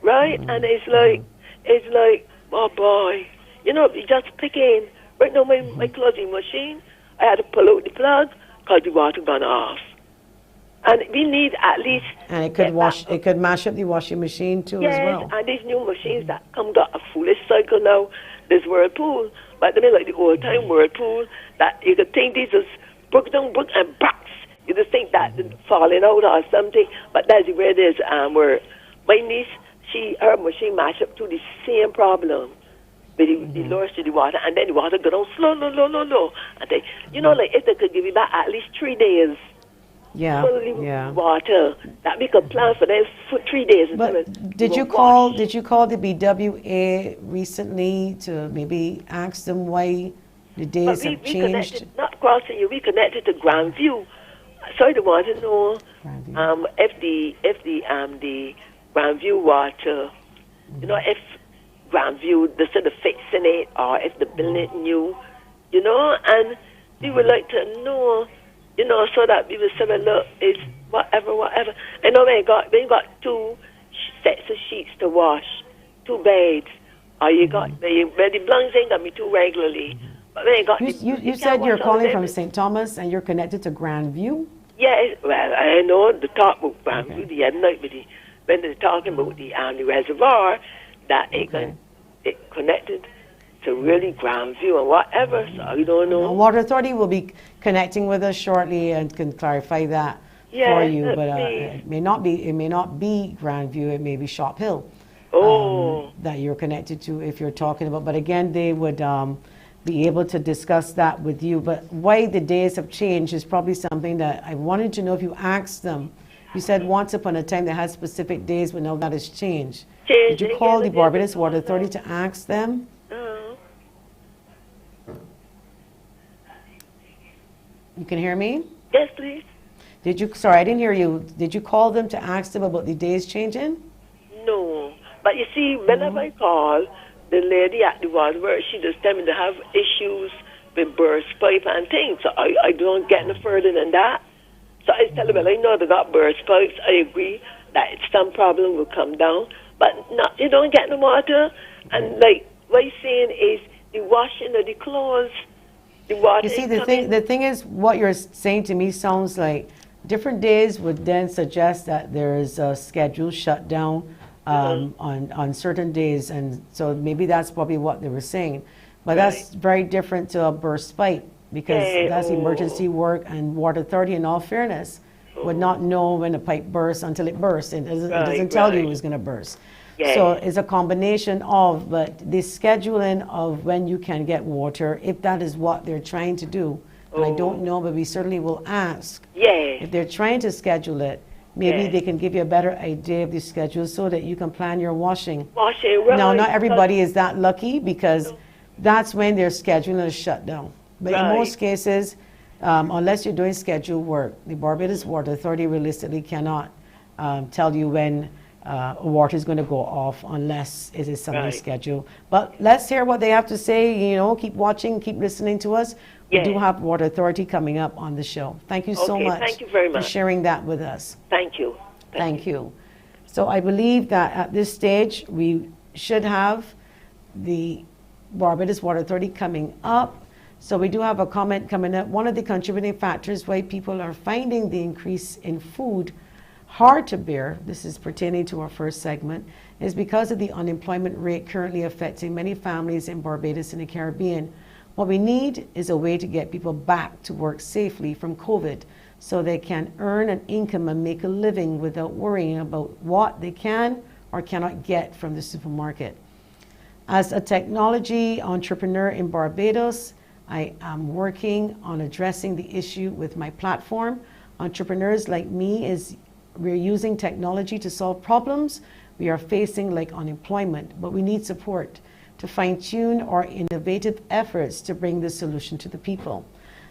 right? And it's like, oh boy, you know, you just pick in. Right now, my clothing machine, I had to pull out the plug because the water gone off. And we need at least. And it could it could mash up the washing machine too as well. Yes, and these new machines that come got a foolish cycle now. This Whirlpool, but they mean like the old time Whirlpool that you could think these just broke and box. You just think that falling out or something, but that's where it is. Where my niece, her machine mashed up to the same problem. But the lowers to the water, and then the water go down slow. And they, you know, like if they could give me back at least 3 days. Fully water that we could plan for them for 3 days. But did you call the BWA recently to maybe ask them why the days have changed? Not crossing you. We connected to Grandview. So they want to know if the Grandview water, you know, if Grandview they said of fixing it or if the building it new, you know, and we would like to know. You know, so that we will say, look, it's whatever. I know we got 2 sets of sheets to wash, 2 beds, or you got, where the blinds ain't got me 2 regularly. But we ain't got you said you're calling from St. Thomas and you're connected to Grandview? Yes, well, I know the talk about Grandview the other night, when they're talking about the reservoir, that it connected to really Grandview and whatever, so I don't know. Water Authority will be connecting with us shortly and can clarify that for you. But it may not be Grandview. It may be Shop Hill that you're connected to if you're talking about. But again, they would be able to discuss that with you. But why the days have changed is probably something that I wanted to know if you asked them. You said once upon a time they had specific days, but now that has changed. Did you call the Barbados Water Authority to ask them? You can hear me? Yes, please. Sorry, I didn't hear you. Did you call them to ask them about the days changing? No. But you see, whenever I call, the lady at the water, she just tell me to have issues with burst pipe and things. So I don't get no further than that. So I tell them, well, I know they got burst pipes. I agree that some problem will come down. But you don't get no water. And like what you're saying is the washing of the clothes. You see, the thing is, what you're saying to me sounds like different days would then suggest that there is a scheduled shutdown on certain days, and so maybe that's probably what they were saying. But that's very different to a burst pipe because that's emergency work, and Water Authority, in all fairness, would not know when a pipe bursts until it bursts. It doesn't tell you it's going to burst. So it's a combination of, but the scheduling of when you can get water, if that is what they're trying to do, and I don't know, but we certainly will ask. If they're trying to schedule it, maybe they can give you a better idea of the schedule so that you can plan your washing. Now, not everybody is that lucky because that's when they're scheduling a shutdown. But in most cases, unless you're doing scheduled work, the Barbados Water Authority realistically cannot tell you when water is going to go off unless it is something scheduled. But let's hear what they have to say. You know, keep watching, keep listening to us. We do have Water Authority coming up on the show. Thank you so much. Thank you very much for sharing that with us. Thank you. Thank you. So I believe that at this stage we should have the Barbados Water Authority coming up. So we do have a comment coming up. One of the contributing factors why people are finding the increase in food hard to bear, this is pertaining to our first segment, is because of the unemployment rate currently affecting many families in Barbados and the Caribbean. What we need is a way to get people back to work safely from COVID so they can earn an income and make a living without worrying about what they can or cannot get from the supermarket. As a technology entrepreneur in Barbados, I am working on addressing the issue with my platform. Entrepreneurs like me, we're using technology to solve problems we are facing like unemployment, but we need support to fine-tune our innovative efforts to bring the solution to the people.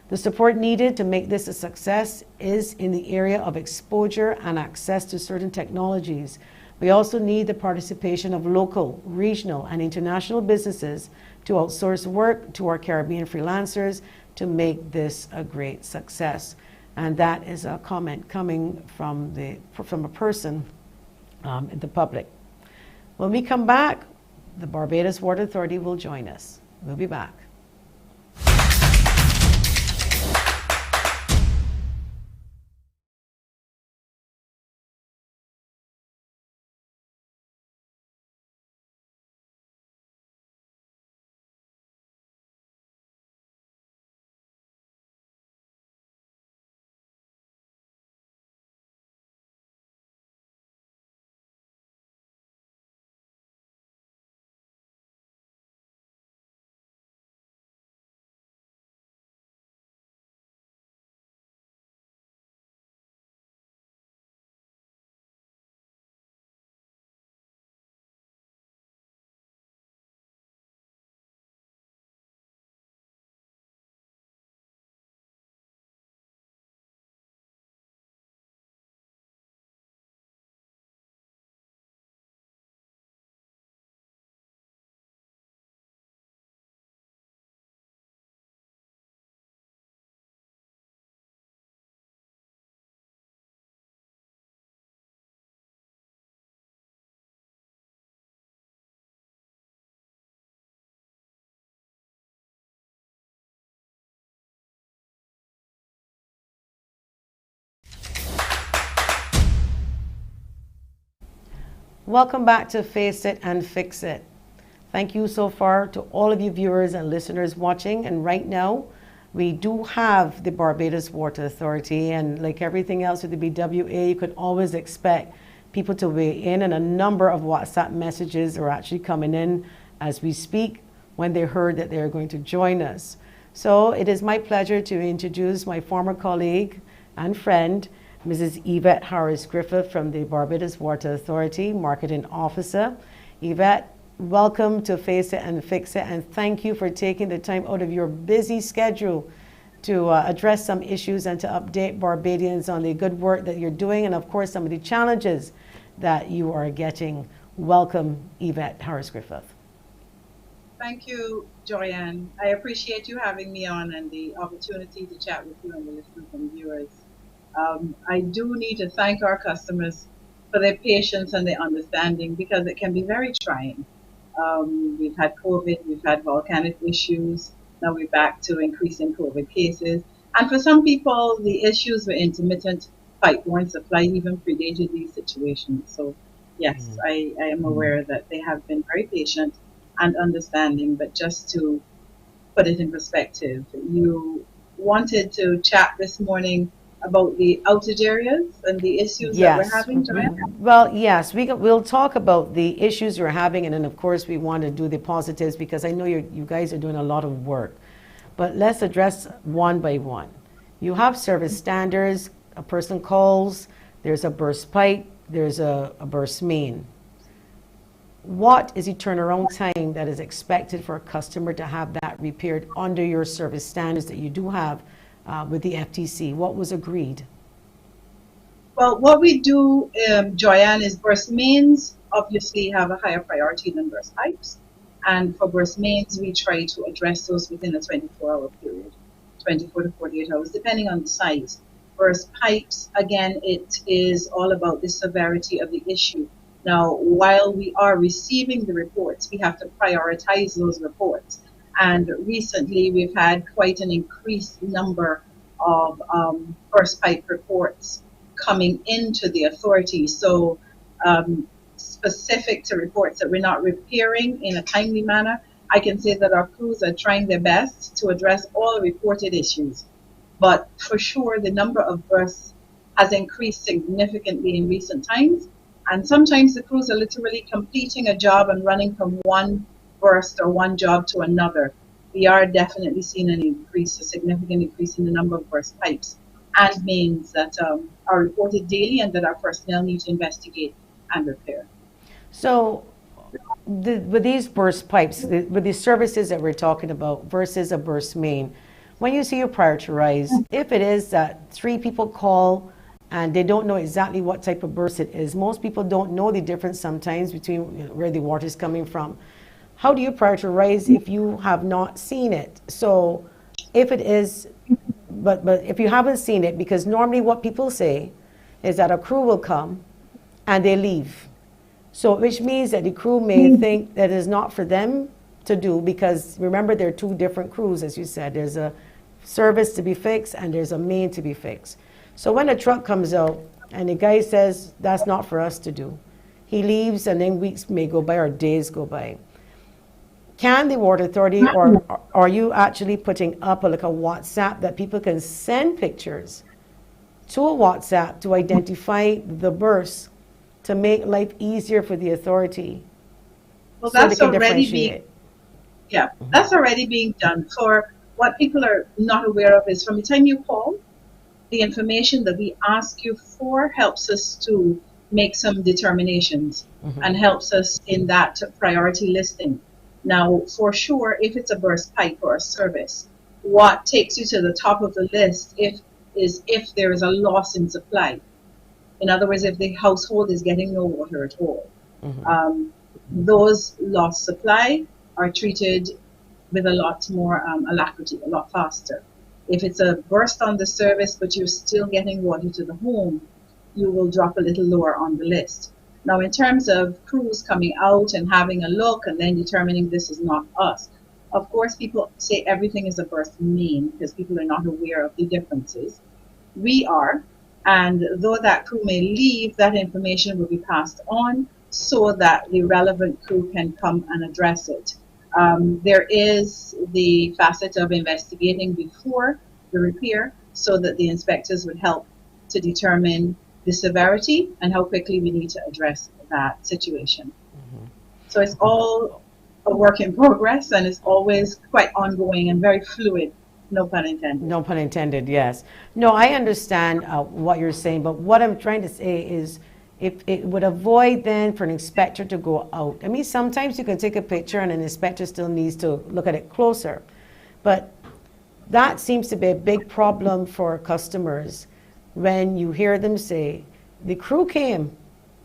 The support needed to make this a success is in the area of exposure and access to certain technologies. We also need the participation of local, regional, and international businesses to outsource work to our Caribbean freelancers to make this a great success. And that is a comment coming from a person in the public. When we come back, the Barbados Water Authority will join us. We'll be back. Welcome back to Face It and Fix It. Thank you so far to all of you viewers and listeners watching. And right now, we do have the Barbados Water Authority, and like everything else with the BWA, you could always expect people to weigh in, and a number of WhatsApp messages are actually coming in as we speak when they heard that they're going to join us. So it is my pleasure to introduce my former colleague and friend, Mrs. Yvette Harris Griffith from the Barbados Water Authority, Marketing Officer. Yvette, welcome to Face It and Fix It, and thank you for taking the time out of your busy schedule to address some issues and to update Barbadians on the good work that you're doing, and of course some of the challenges that you are getting. Welcome, Yvette Harris Griffith. Thank you, Joyanne. I appreciate you having me on and the opportunity to chat with you and the listeners and viewers. I do need to thank our customers for their patience and their understanding, because it can be very trying. We've had COVID, we've had volcanic issues, now we're back to increasing COVID cases. And for some people, the issues with intermittent pipeline supply even predated these situations. So yes, I am aware that they have been very patient and understanding, but just to put it in perspective, you wanted to chat this morning about the outage areas and the issues that we're having, Joanne? Well, yes, we'll talk about the issues we're having, and then of course we want to do the positives, because I know you guys are doing a lot of work. But let's address one by one. You have service standards, a person calls, there's a burst pipe, there's a burst main. What is the turnaround time that is expected for a customer to have that repaired under your service standards that you do have with the FTC? What was agreed? Well, what we do, Joyanne, is burst mains obviously have a higher priority than burst pipes. And for burst mains, we try to address those within a 24-hour period, 24 to 48 hours, depending on the size. Burst pipes, again, it is all about the severity of the issue. Now, while we are receiving the reports, we have to prioritize those reports. And recently, we've had quite an increased number of burst pipe reports coming into the authority. So specific to reports that we're not repairing in a timely manner, I can say that our crews are trying their best to address all reported issues. But for sure, the number of bursts has increased significantly in recent times. And sometimes the crews are literally completing a job and running from one burst or one job to another. We are definitely seeing an increase, a significant increase in the number of burst pipes and mains that are reported daily and that our personnel need to investigate and repair. So with these burst pipes, with the services that we're talking about versus a burst main, when you see you prioritize, if it is that 3 people call and they don't know exactly what type of burst it is. Most people don't know the difference sometimes between where the water is coming from. How do you prioritize if you have not seen it? So if it is, but if you haven't seen it, because normally what people say is that a crew will come and they leave. So which means that the crew may think that it's not for them to do, because remember there are two different crews, as you said. There's a service to be fixed and there's a main to be fixed. So when a truck comes out and the guy says that's not for us to do, he leaves, and then weeks may go by or days go by. Can the Water Authority, or are you actually putting up like a WhatsApp that people can send pictures to a WhatsApp to identify the burst to make life easier for the authority? Well, so they that's can already differentiate? yeah, that's already being done. For what people are not aware of is from the time you call, the information that we ask you for helps us to make some determinations and helps us in that priority listing. Now, for sure, if it's a burst pipe or a service, what takes you to the top of the list if there is a loss in supply. In other words, if the household is getting no water at all. Those lost supply are treated with a lot more alacrity, a lot faster. If it's a burst on the service, but you're still getting water to the home, you will drop a little lower on the list. Now, in terms of crews coming out and having a look and then determining this is not us, of course, people say everything is a burst main because people are not aware of the differences. We are, and though that crew may leave, that information will be passed on so that the relevant crew can come and address it. There is the facet of investigating before the repair so that the inspectors would help to determine the severity and how quickly we need to address that situation. So it's all a work in progress, and it's always quite ongoing and very fluid, no pun intended. No pun intended, yes. No, I understand what you're saying, but what I'm trying to say is if it would avoid then for an inspector to go out. I mean, sometimes you can take a picture and an inspector still needs to look at it closer, but that seems to be a big problem for customers when you hear them say, the crew came,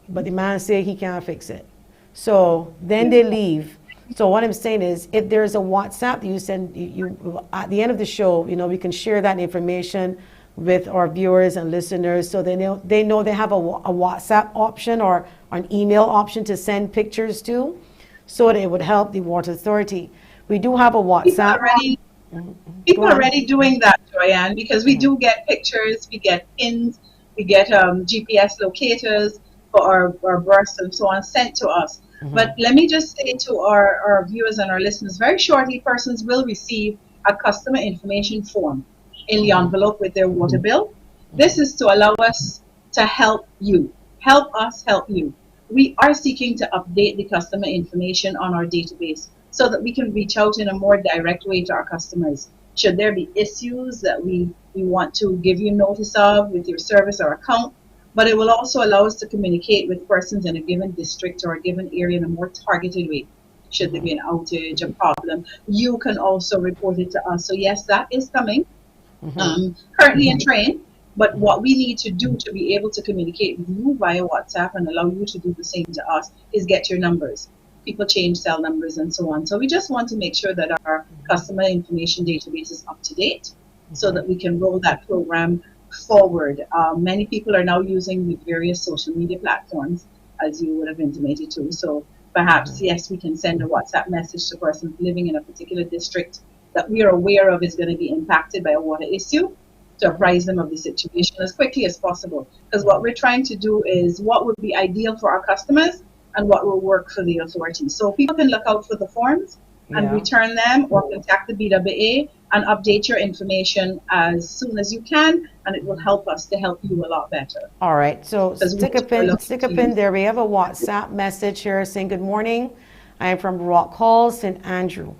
but the man said he can't fix it. So then they leave. So what I'm saying is, if there's a WhatsApp that you send, you at the end of the show, we can share that information with our viewers and listeners, so they know they have a WhatsApp option or an email option to send pictures to, so that it would help the Water Authority. We do have a WhatsApp. People are already doing that, Joyanne, because we do get pictures, we get pins, we get GPS locators for our bursts and so on sent to us. But let me just say to our viewers and our listeners, very shortly, persons will receive a customer information form in the envelope with their water bill. This is to allow us to help you, help us help you. We are seeking to update the customer information on our database so that we can reach out in a more direct way to our customers. Should there be issues that we want to give you notice of with your service or account, but it will also allow us to communicate with persons in a given district or a given area in a more targeted way. Should there be an outage, a problem, you can also report it to us. So yes, that is coming, currently in train, but what we need to do to be able to communicate with you via WhatsApp and allow you to do the same to us is get your numbers. People change cell numbers and so on. So we just want to make sure that our customer information database is up to date so that we can roll that program forward. Many people are now using the various social media platforms, as you would have intimated too. So perhaps, yes, we can send a WhatsApp message to persons living in a particular district that we are aware of is going to be impacted by a water issue, to apprise them of the situation as quickly as possible. Because what we're trying to do is what would be ideal for our customers and what will work for the authorities. So people can look out for the forms and return them, or contact the BWA and update your information as soon as you can, and it will help us to help you a lot better. All right, so stick a pin there. We have a WhatsApp message here saying, good morning. I am from Rock Hall, St. Andrew.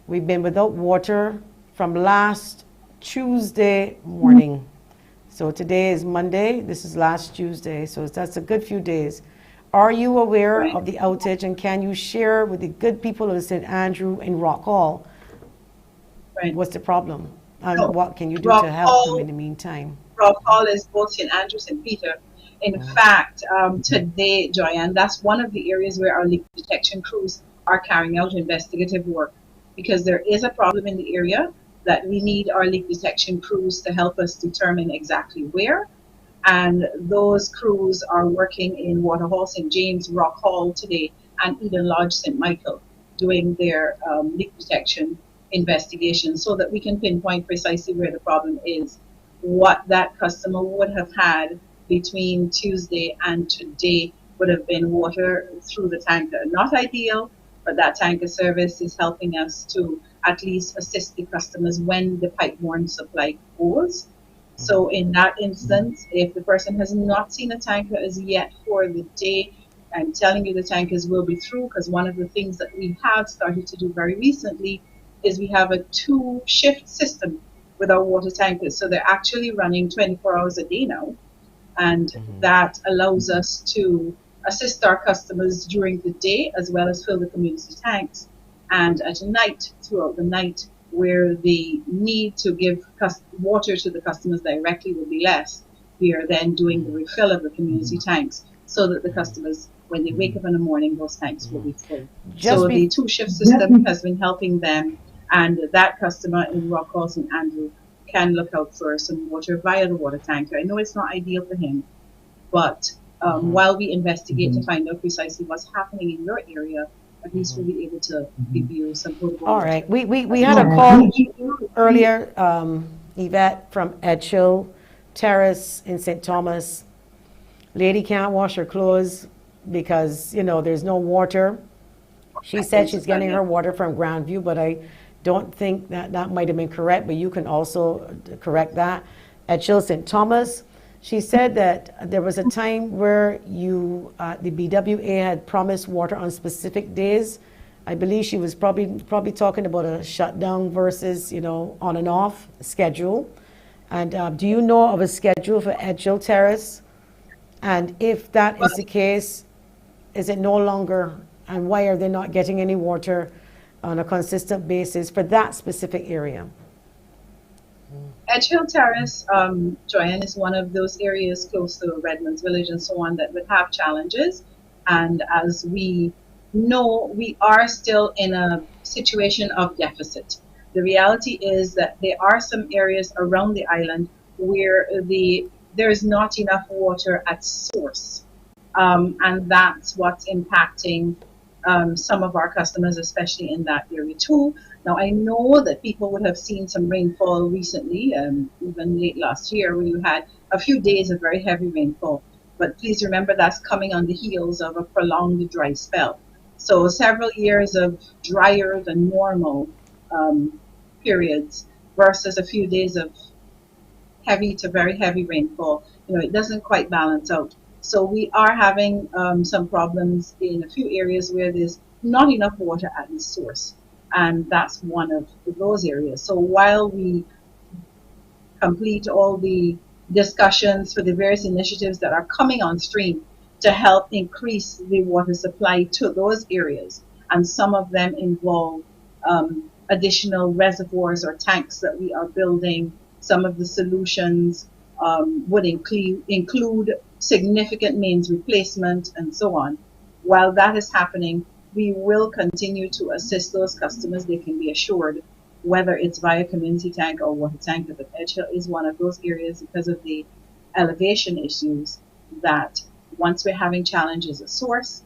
We've been without water from last Tuesday morning. So today is Monday. This is last Tuesday. So that's a good few days. Are you aware of the outage, and can you share with the good people of St. Andrew and Rock Hall what's the problem? And No, what can you do Rock to help them in Hall, the meantime? Rock Hall is both St. Andrews and Peter. In fact, today, Joyanne, that's one of the areas where our leak detection crews are carrying out investigative work because there is a problem in the area that we need our leak detection crews to help us determine exactly where. And those crews are working in Waterhall, St. James, Rock Hall today, and Eden Lodge, St. Michael, doing their leak detection investigation so that we can pinpoint precisely where the problem is. What that customer would have had between Tuesday and today would have been water through the tanker. Not ideal, but that tanker service is helping us to at least assist the customers when the pipe-borne supply goes. So in that instance, if the person has not seen a tanker as yet for the day, I'm telling you the tankers will be through because one of the things that we have started to do very recently is we have a 2-shift system with our water tankers. So they're actually running 24 hours a day now. And that allows us to assist our customers during the day as well as fill the community tanks. And at night, throughout the night, where the need to give water to the customers directly will be less, we are then doing the refill of the community tanks so that the customers, when they wake up in the morning, those tanks will be full. So the 2-shift system has been helping them, and that customer in Rock Hall, St. Andrew, can look out for some water via the water tanker. I know it's not ideal for him, but while we investigate to find out precisely what's happening in your area, at least we'll be able to give you some potable All water. right. We had a call earlier, Yvette from Edgehill Terrace in St. Thomas. Lady can't wash her clothes because, there's no water. She said she's getting her water from Grandview, but I don't think that might have been correct, but you can also correct that. Edgehill St. Thomas, she said that there was a time where the BWA had promised water on specific days. I believe she was probably talking about a shutdown versus, on and off schedule. And do you know of a schedule for Edgehill Terrace? And if that is the case, is it no longer, and why are they not getting any water on a consistent basis for that specific area? Edgehill Terrace, Joanne, is one of those areas close to Redlands Village and so on that would have challenges. And as we know, we are still in a situation of deficit. The reality is that there are some areas around the island where there is not enough water at source. And that's what's impacting some of our customers, especially in that area too. Now, I know that people would have seen some rainfall recently, even late last year, where you had a few days of very heavy rainfall. But please remember that's coming on the heels of a prolonged dry spell. So several years of drier than normal periods versus a few days of heavy to very heavy rainfall, it doesn't quite balance out. So we are having some problems in a few areas where there's not enough water at the source. And that's one of those areas. So while we complete all the discussions for the various initiatives that are coming on stream to help increase the water supply to those areas, and some of them involve additional reservoirs or tanks that we are building, some of the solutions would include significant mains replacement and so on. While that is happening, we will continue to assist those customers. They can be assured, whether it's via community tank or water tanker, but Edgehill is one of those areas because of the elevation issues that once we're having challenges at source,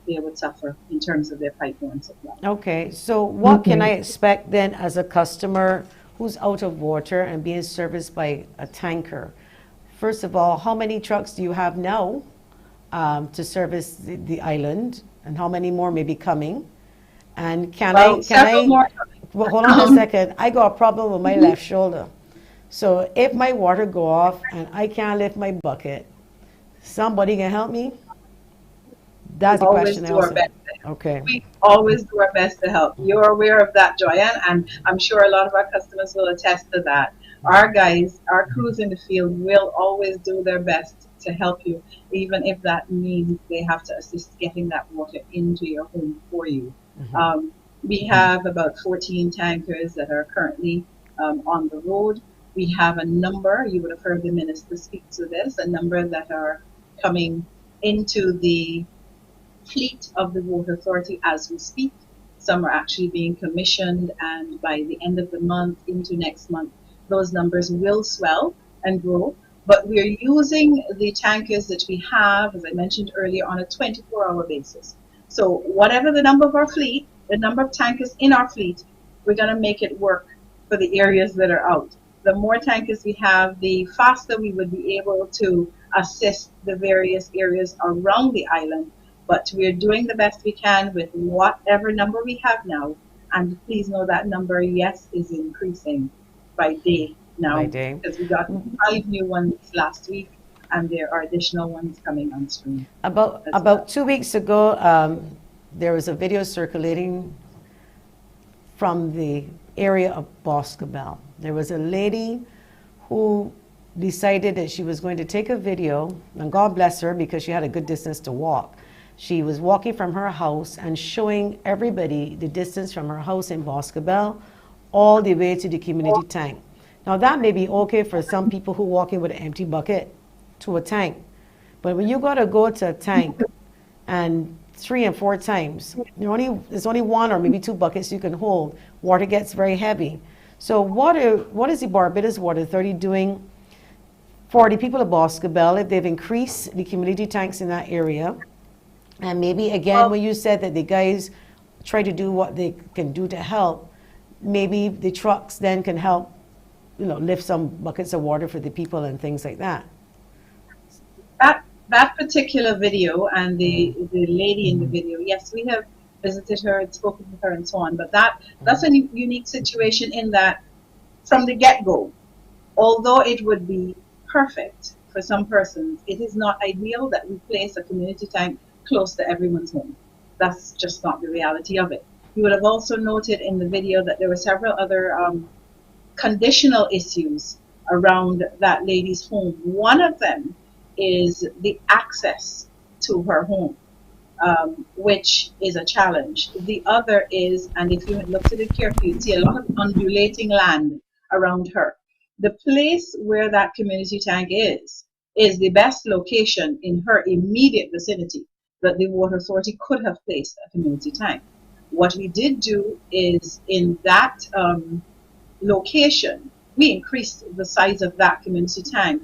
they would suffer in terms of their pipeline supply. Okay, so what can I expect then as a customer who's out of water and being serviced by a tanker? First of all, how many trucks do you have now to service the island, and how many more may be coming? And More coming. Well, hold on a second. I got a problem with my left shoulder. So if my water go off and I can't lift my bucket, somebody can help me? That's the question. Okay. We always do our best to help. You're aware of that, Joyanne, and I'm sure a lot of our customers will attest to that. Our guys, our crews in the field will always do their best to help you, even if that means they have to assist getting that water into your home for you. We have about 14 tankers that are currently on the road. We have a number, you would have heard the minister speak to this, a number that are coming into the fleet of the Water Authority as we speak. Some are actually being commissioned, and by the end of the month into next month, those numbers will swell and grow. But we're using the tankers that we have, as I mentioned earlier, on a 24-hour basis. So whatever the number of our fleet, the number of tankers in our fleet, we're going to make it work for the areas that are out. The more tankers we have, the faster we would be able to assist the various areas around the island. But we're doing the best we can with whatever number we have now. And please know that number, yes, is increasing by day now. By day. Because we got 5 new ones last week, and there are additional ones coming on stream. About 2 weeks ago, there was a video circulating from the area of Boscobel. There was a lady who decided that she was going to take a video, and God bless her because she had a good distance to walk. She was walking from her house and showing everybody the distance from her house in Boscobel all the way to the community tank. Now that may be okay for some people who walk in with an empty bucket to a tank, but when you got to go to a tank and 3 and 4 times, there's only 1 or maybe 2 buckets you can hold. Water gets very heavy. So what is the Barbados Water Authority doing for the people of Boscobel if they've increased the community tanks in that area? And maybe again, when you said that the guys try to do what they can do to help, maybe the trucks then can help, lift some buckets of water for the people and things like that. That particular video and the lady in the video, yes, we have visited her and spoken with her and so on, but that's a unique situation in that from the get-go, although it would be perfect for some persons, it is not ideal that we place a community tank close to everyone's home. That's just not the reality of it. You would have also noted in the video that there were several other conditional issues around that lady's home. One of them is the access to her home, which is a challenge. The other is, and if you had looked at it carefully, you'd see a lot of undulating land around her. The place where that community tank is the best location in her immediate vicinity that the Water Authority could have placed a community tank. What we did do is in that location, we increased the size of that community tank.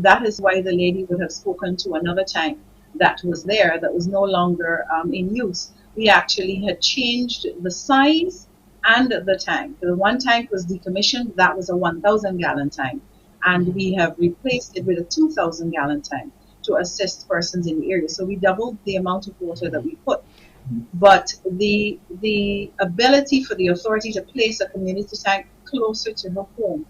That is why the lady would have spoken to another tank that was there that was no longer in use. We actually had changed the size and the tank. The one tank was decommissioned, that was a 1,000 gallon tank. And we have replaced it with a 2,000 gallon tank to assist persons in the area. So we doubled the amount of water that we put. But the ability for the authority to place a community tank closer to her home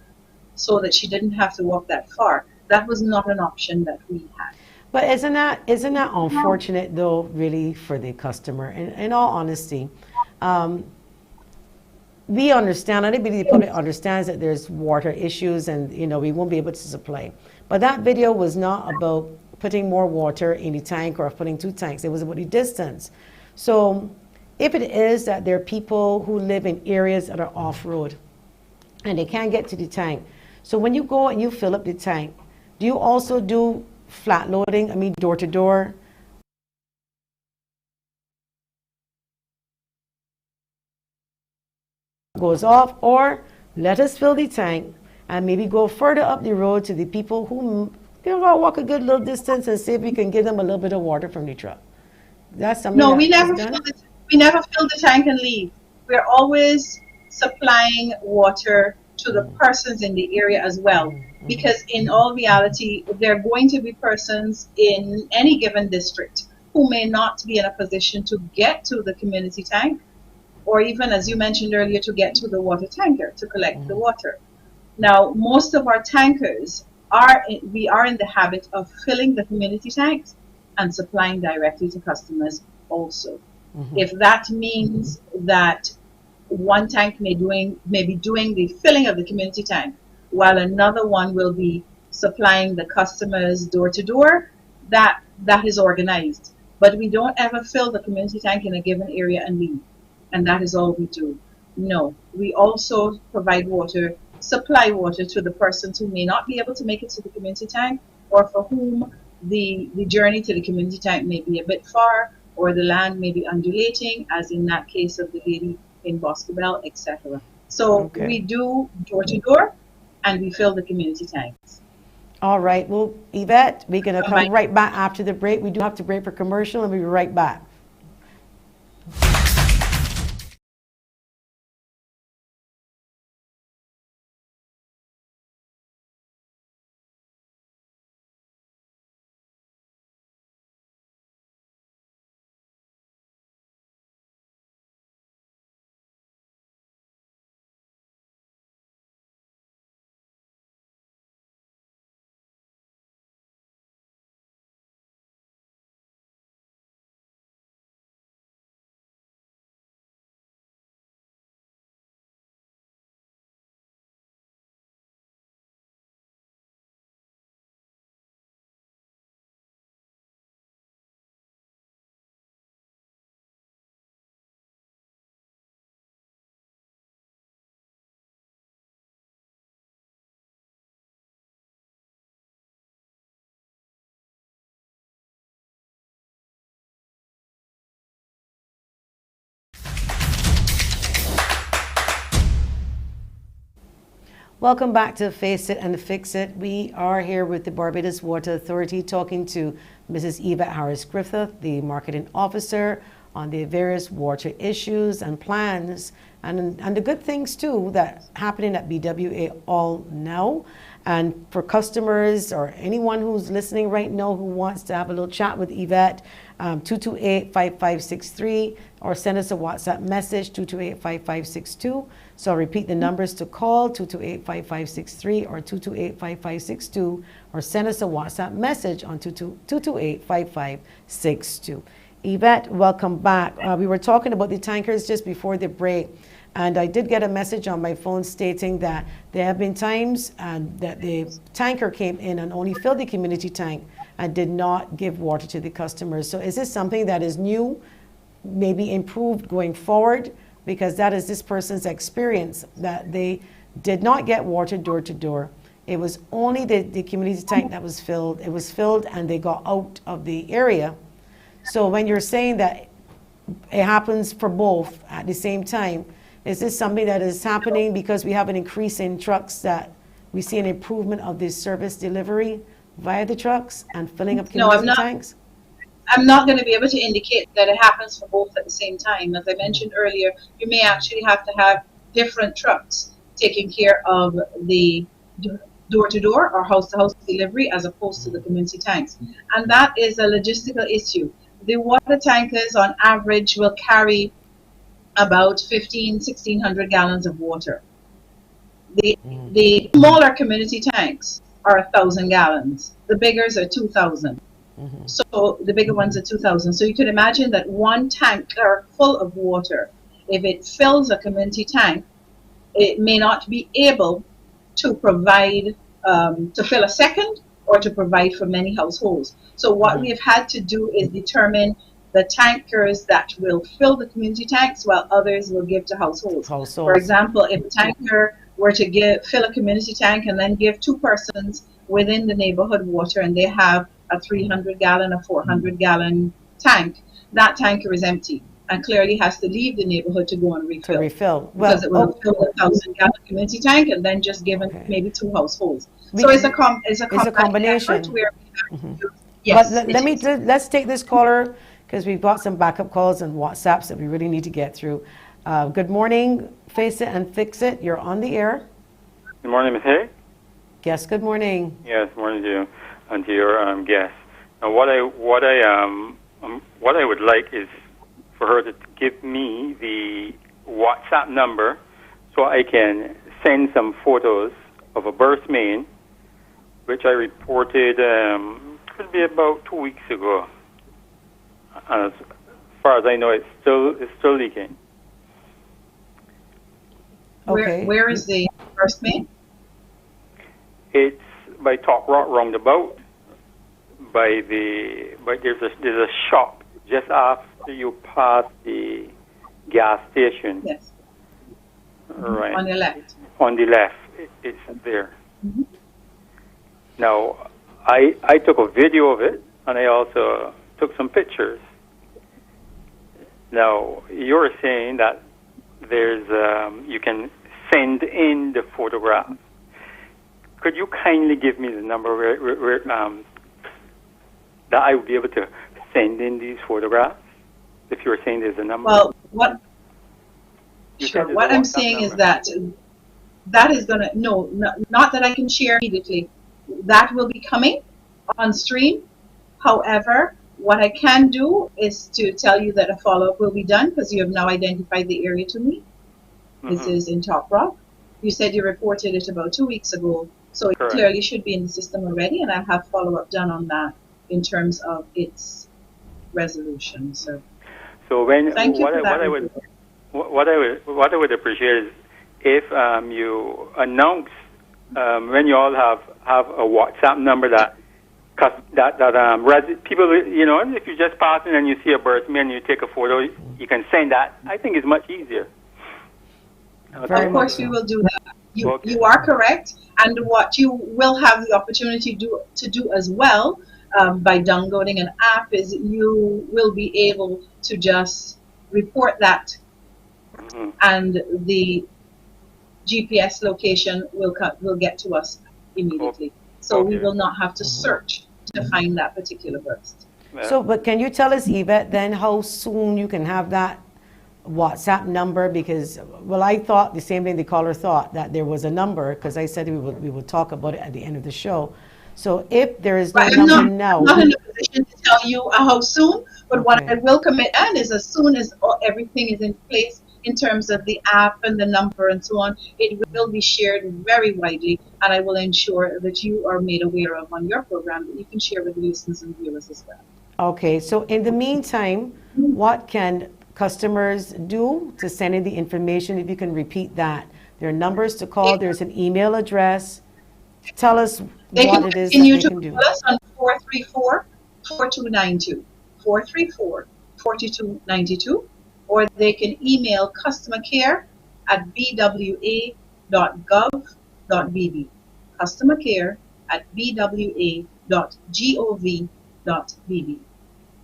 so that she didn't have to walk that far, that was not an option that we had. But isn't that unfortunate though, really, for the customer? In all honesty, we understand, anybody in the public understands that there's water issues and we won't be able to supply. But that video was not about putting more water in the tank or putting 2 tanks. It was about the distance. So if it is that there are people who live in areas that are off-road and they can't get to the tank, so when you go and you fill up the tank, do you also do flat loading, door to door? Goes off, or let us fill the tank and maybe go further up the road to the people who walk a good little distance and see if we can give them a little bit of water from the truck. That's something. No, we never fill the tank and leave. We're always supplying water to the persons in the area as well, because in all reality, there are going to be persons in any given district who may not be in a position to get to the community tank, or even, as you mentioned earlier, to get to the water tanker to collect the water. Now, most of our tankers we are in the habit of filling the community tanks and supplying directly to customers also. If that means that one tank may be doing the filling of the community tank, while another one will be supplying the customers door to door, that is organized. But we don't ever fill the community tank in a given area and leave. And that is all we do. No. We also provide water, supply water to the persons who may not be able to make it to the community tank, or for whom the journey to the community tank may be a bit far, or the land may be undulating, as in that case of the lady in Boscobel, etc. So Okay. we do door to door, and we fill the community tanks. All right. Well, Yvette, we're going to come Combined. right back after the break. We do have to break for commercial, and we'll be right back. Welcome back to Face It and Fix It. We are here with the Barbados Water Authority talking to Mrs. Yvette Harris Griffith, the marketing officer, on the various water issues and plans and the good things too that happening at BWA all now. And for customers or anyone who's listening right now who wants to have a little chat with Yvette, 228-5563, or send us a WhatsApp message, 228-5562. So I'll repeat the numbers to call, 228-5563 or 228-5562, or send us a WhatsApp message on 228-5562. Yvette, welcome back. We were talking about the tankers just before the break, and I did get a message on my phone stating that there have been times that the tanker came in and only filled the community tank and did not give water to the customers. So is this something that is new, maybe improved going forward? Because that is this person's experience, that they did not get water door to door. It was only the community tank that was filled. It was filled and they got out of the area. So when you're saying that it happens for both at the same time, is this something that is happening because we have an increase in trucks, that we see an improvement of this service delivery via the trucks and filling up community tanks? I'm not going to be able to indicate that it happens for both at the same time. As I mentioned earlier, you may actually have to have different trucks taking care of the door-to-door or house-to-house delivery as opposed to the community tanks. And that is a logistical issue. The water tankers on average will carry about 1,600 gallons of water. The smaller community tanks are 1,000 gallons. The biggers are 2,000. So the bigger ones are 2,000. So you can imagine that one tanker full of water, if it fills a community tank, it may not be able to provide, to fill a second or to provide for many households. So what we've had to do is determine the tankers that will fill the community tanks while others will give to households. For example, if a tanker were to fill a community tank and then give two persons within the neighborhood water, and they have a 300-gallon, a 400-gallon tank, that tanker is empty and clearly has to leave the neighborhood to go and refill. Because it will fill a 1,000-gallon community tank and then just given maybe two households. So it's a combination. Yes, but let's take this caller, because we've got some backup calls and WhatsApps that we really need to get through. Good morning, Face It and Fix It. You're on the air. Good morning, Ms. Hay. Yes, good morning. Yes, morning to you and to your guest. Now, what I would like is for her to give me the WhatsApp number so I can send some photos of a burst main, which I reported could be about 2 weeks ago. As far as I know, it's still leaking. Okay. Where is the burst main? It's by Top Rock Roundabout. There's a shop just after you pass the gas station. Yes. Right. On your left. On the left, it's there. Mhm. Now, I took a video of it, and I also took some pictures. Now, you're saying that there's you can send in the photograph. Could you kindly give me the number where that I would be able to send in these photographs? If you're saying there's a number. Well, what You Sure. said there's What a I'm WhatsApp saying is number. that is gonna not that I can share immediately. That will be coming on stream. However, what I can do is to tell you that a follow-up will be done because you have now identified the area to me. This Mhm. is in Top Rock. You said you reported it about 2 weeks ago, so it Correct. clearly should be in the system already, and I have follow-up done on that in terms of its resolution. So So when thank you what for I, that. what I would report. what I would appreciate is if you announce when you all have a WhatsApp number that people, you know, if you just pass in and you see a birthday and you take a photo, you can send that. I think it's much easier. Very Of much course, we so. will do that. Okay. You are correct, and what you will have the opportunity to do as well by downloading an app is you will be able to just report that, Mhm. and the GPS location will get to us immediately. So we Okay. will not have to search to find that particular burst. Yeah. So, but can you tell us, Yvette, then how soon you can have that WhatsApp number? Because, well, I thought the same thing the caller thought, that there was a number, because I said we would talk about it at the end of the show. So if there is no But I'm number now, not in a position to tell you how soon, but what Okay. I will commit on is as soon as everything is in place in terms of the app and the number and so on, it will be shared very widely, and I will ensure that you are made aware of on your program that you can share with the listeners and viewers as well. okay, so in the meantime, what can customers do to send in the information? If you can repeat that. There are numbers to call, there's an email address. Tell us They what can it is that continue they to can do. call us on 434-4292, 434-4292, or they can email customer care at bwa.gov.bb, customer care at bwa.gov.bb.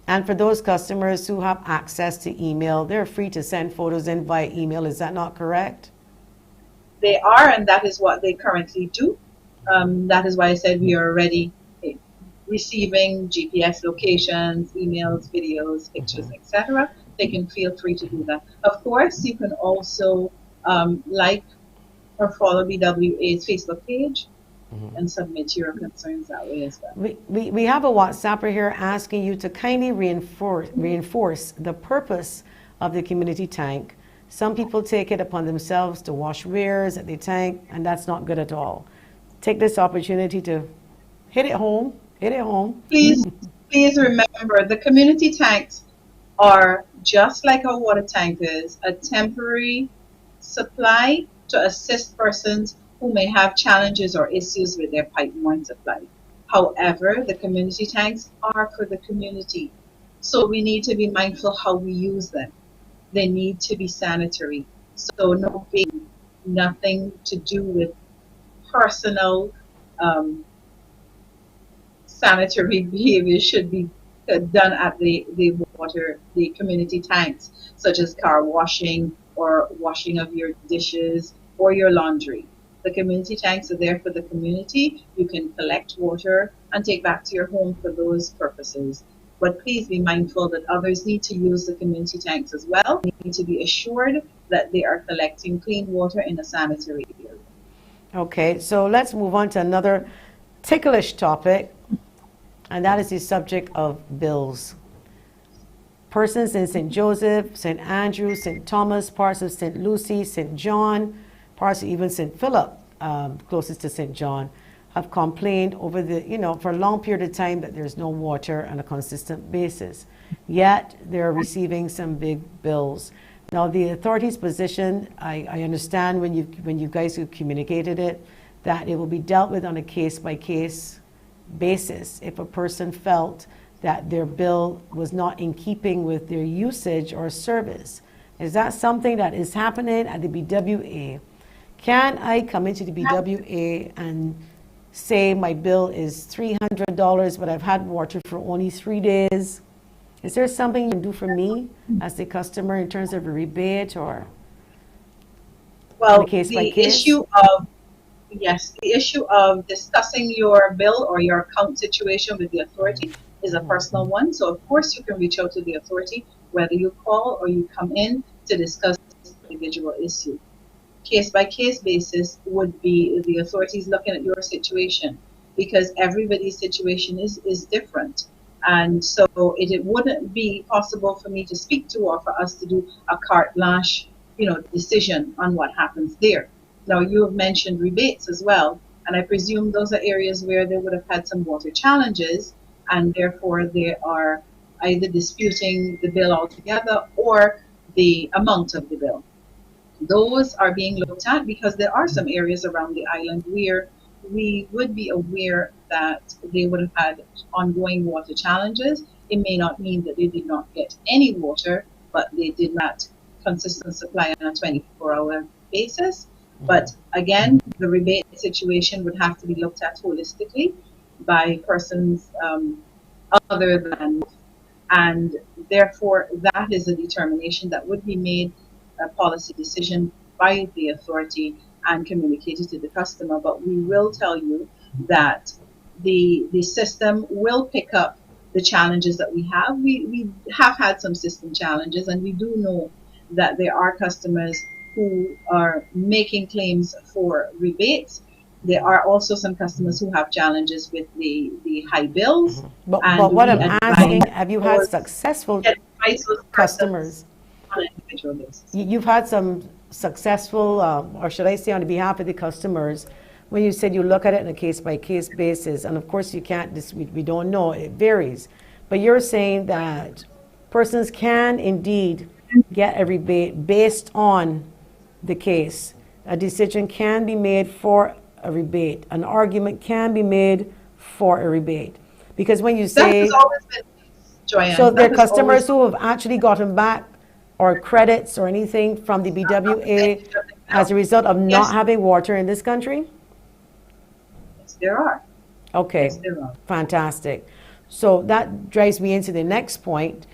And for those customers who have access to email, they're free to send photos in via email. Is that not correct? They are, and that is what they currently do. That is why I said we are already receiving GPS locations, emails, videos, pictures, etc. They can feel free to do that. Of course, you can also like or follow BWA's Facebook page and submit your concerns that way as well. We have a WhatsApper here asking you to kindly reinforce the purpose of the community tank. Some people take it upon themselves to wash wares at the tank, and that's not good at all. Take this opportunity to hit it home. Please remember the community tanks are just like our water tank is, a temporary supply to assist persons who may have challenges or issues with their pipeline supply. However, the community tanks are for the community, so we need to be mindful how we use them. They need to be sanitary, so nothing to do with personal sanitary behavior should be done at the community tanks, such as car washing or washing of your dishes or your laundry. The community tanks are there for the community. You can collect water and take back to your home for those purposes. But please be mindful that others need to use the community tanks as well. They need to be assured that they are collecting clean water in a sanitary area. Okay, so let's move on to another ticklish topic, and that is the subject of bills. Persons in St. Joseph, St. Andrew, St. Thomas, parts of St. Lucie, St. John, parts of even St. Philip, closest to St. John, have complained over for a long period of time that there's no water on a consistent basis. Yet they're receiving some big bills. Now the authorities' position, I understand when you guys have communicated it, that it will be dealt with on a case-by-case basis if a person felt that their bill was not in keeping with their usage or service. Is that something that is happening at the BWA? Can I come into the BWA and say my bill is $300, but I've had water for only 3 days? Is there something you can do for me as the customer in terms of a rebate or Well, case by the case? issue of yes, the issue of discussing your bill or your account situation with the authority is a personal one. So of course you can reach out to the authority, whether you call or you come in to discuss the individual issue. Case by case basis would be the authorities looking at your situation, because everybody's situation is different. And so it wouldn't be possible for me to speak to or for us to do a carte blanche, decision on what happens there. Now, you have mentioned rebates as well, and I presume those are areas where they would have had some water challenges, and therefore they are either disputing the bill altogether or the amount of the bill. Those are being looked at because there are some areas around the island where we would be aware that they would have had ongoing water challenges. It may not mean that they did not get any water, but they did not consistent supply on a 24-hour basis. But again, the rebate situation would have to be looked at holistically by persons other than, and therefore that is a determination that would be made, a policy decision by the authority and communicated to the customer. But we will tell you that the system will pick up the challenges that we have. We have had some system challenges, and we do know that there are customers who are making claims for rebates. There are also some customers who have challenges with the high bills. But what I'm asking, have you had successful customers? On an individual basis. You've had some successful, or should I say on behalf of the customers, when you said you look at it on a case-by-case basis, and of course you can't, we don't know, it varies. But you're saying that persons can indeed get a rebate based on the case. A decision can be made for a rebate. An argument can be made for a rebate. Because when you say... That has always been, Joanne. So there are customers who have actually gotten back or credits or anything from the BWA as a result of not having water in this country? Yes, there are. Okay, Yes, there are. fantastic. So that drives me into the next point.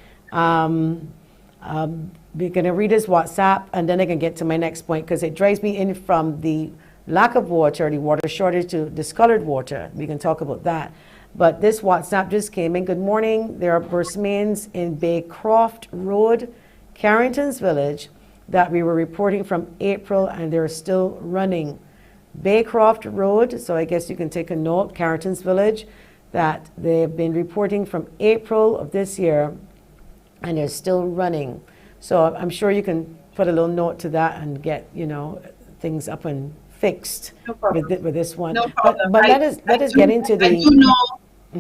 We're going to read his WhatsApp, and then I can get to my next point, because it drives me in from the lack of water, the water shortage, to discolored water. We can talk about that. But this WhatsApp just came in. Good morning. There are burst mains in Baycroft Road, Carrington's Village, that we were reporting from April, and they're still running. Baycroft Road, so I guess you can take a note, Carrington's Village, that they've been reporting from April of this year, and they're still running. So I'm sure you can put a little note to that and get, things up and fixed with this one. No problem. But let us get into the... I do know,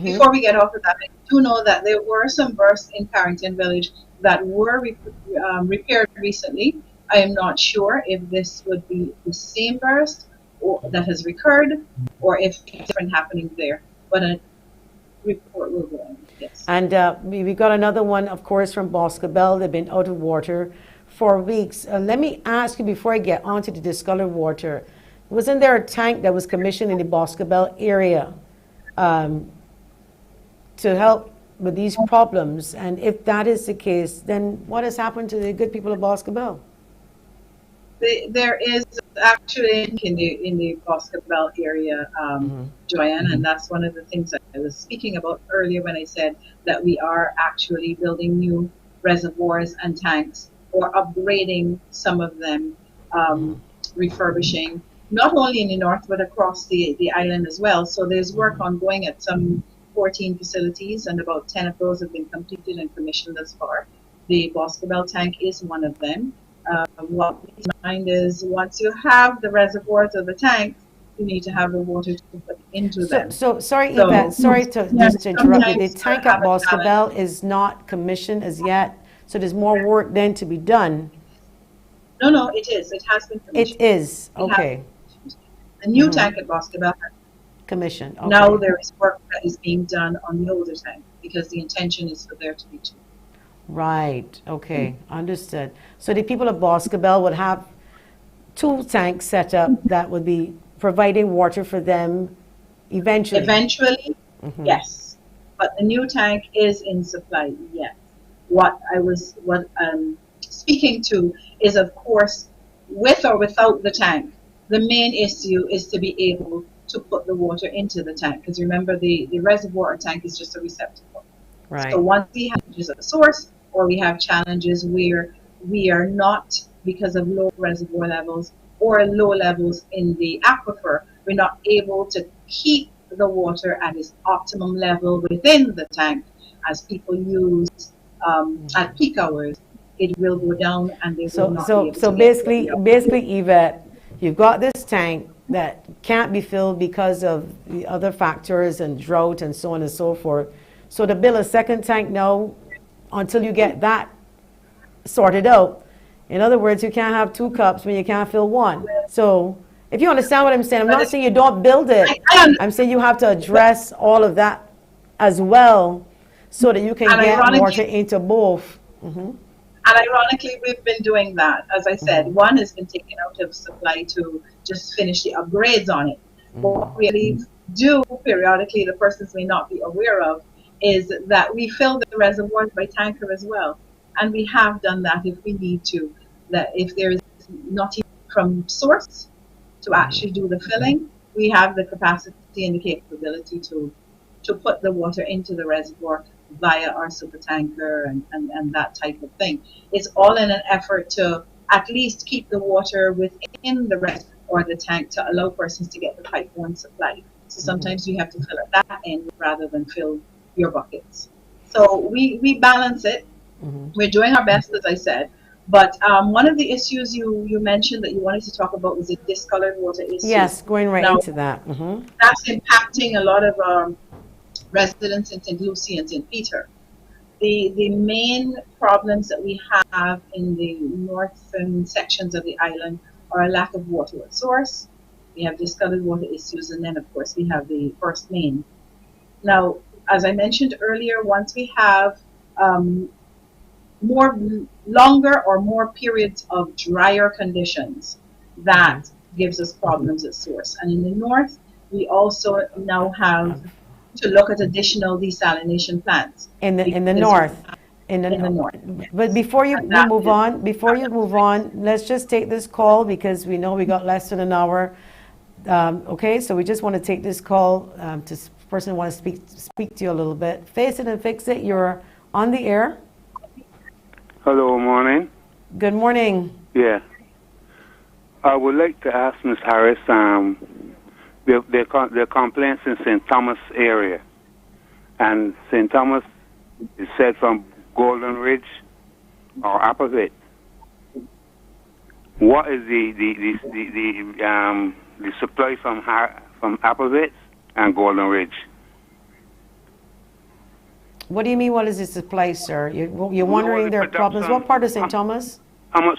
before we get off of that, I do know that there were some bursts in Carrington Village that were repaired recently. I am not sure if this would be the same burst or that has recurred, or if it's different happening there. But a report will go on, yes. And we got another one, of course, from Boscobel. They've been out of water for weeks. Let me ask you, before I get on to the discolored water, wasn't there a tank that was commissioned in the Boscobel area to help with these problems? And if that is the case, then what has happened to the good people of Boscobel? There is actually in the Boscobel area, Joanne, and that's one of the things that I was speaking about earlier when I said that we are actually building new reservoirs and tanks, or upgrading some of them, refurbishing, not only in the north but across the island as well. So there's work ongoing at some 14 facilities, and about 10 of those have been completed and commissioned thus far. The Boscobel tank is one of them. What we find is, once you have the reservoirs or the tanks, you need to have the water to put into them. So sorry, Yvette, sorry to just to interrupt you. The tank at Boscobel is not commissioned as yet, so there's more work then to be done. No, it is. It has been commissioned. It is, okay. The new tank at Boscobel has commissioned. Okay. Now there is work that is being done on the older tank, because the intention is for there to be two. Right. Okay. Understood. So the people of Boscobel would have two tanks set up that would be providing water for them eventually. Eventually, yes. But the new tank is in supply, yes. What I'm speaking to is, of course, with or without the tank, the main issue is to be able to put the water into the tank. Because remember, the reservoir or tank is just a receptacle. Right. So once we have challenges at the source, or we have challenges where we are not, because of low reservoir levels or low levels in the aquifer, we're not able to keep the water at its optimum level within the tank as people use at peak hours, it will go down and they will not be able So to basically, Yvette, you've got this tank that can't be filled because of the other factors and drought and so on and so forth. So to build a second tank now, until you get that sorted out. In other words, you can't have two cups when you can't fill one. So if you understand what I'm saying, I'm not saying you don't build it. I'm saying you have to address all of that as well so that you can get water into both. And ironically, we've been doing that. As I said, one has been taken out of supply to just finish the upgrades on it. But what we really do periodically, the persons may not be aware of, is that we fill the reservoirs by tanker as well. And we have done that if we need to. That if there is not even from source to actually do the filling, we have the capacity and the capability to put the water into the reservoir via our super tanker and that type of thing. It's all in an effort to at least keep the water within the reservoir or the tank to allow persons to get the pipeline supply. So sometimes you have to fill at that end rather than fill your buckets. So we balance it. We're doing our best, as I said. But one of the issues you mentioned that you wanted to talk about was the discolored water issue. Yes, going right into that. That's impacting a lot of residents in St. Lucie and St. Peter. The main problems that we have in the northern sections of the island are a lack of water at source. We have discolored water issues, and then, of course, we have the first main. Now, as I mentioned earlier, once we have longer or more periods of drier conditions, that gives us problems at source. And in the north, we also now have to look at additional desalination plants. In the north. But before you move on, let's just take this call because we know we got less than an hour. Okay, so we just want to take this call to person want to speak to you a little bit. Face it and fix it. You're on the air. Hello, morning. Good morning. Yeah. I would like to ask Ms. Harris, their complaints in St. Thomas area. And St. Thomas is said from Golden Ridge or opposite. What is the supply from opposite and Golden Ridge? What do you mean, what is the supply, sir? You're wondering their problems. What part of St. Thomas? How much?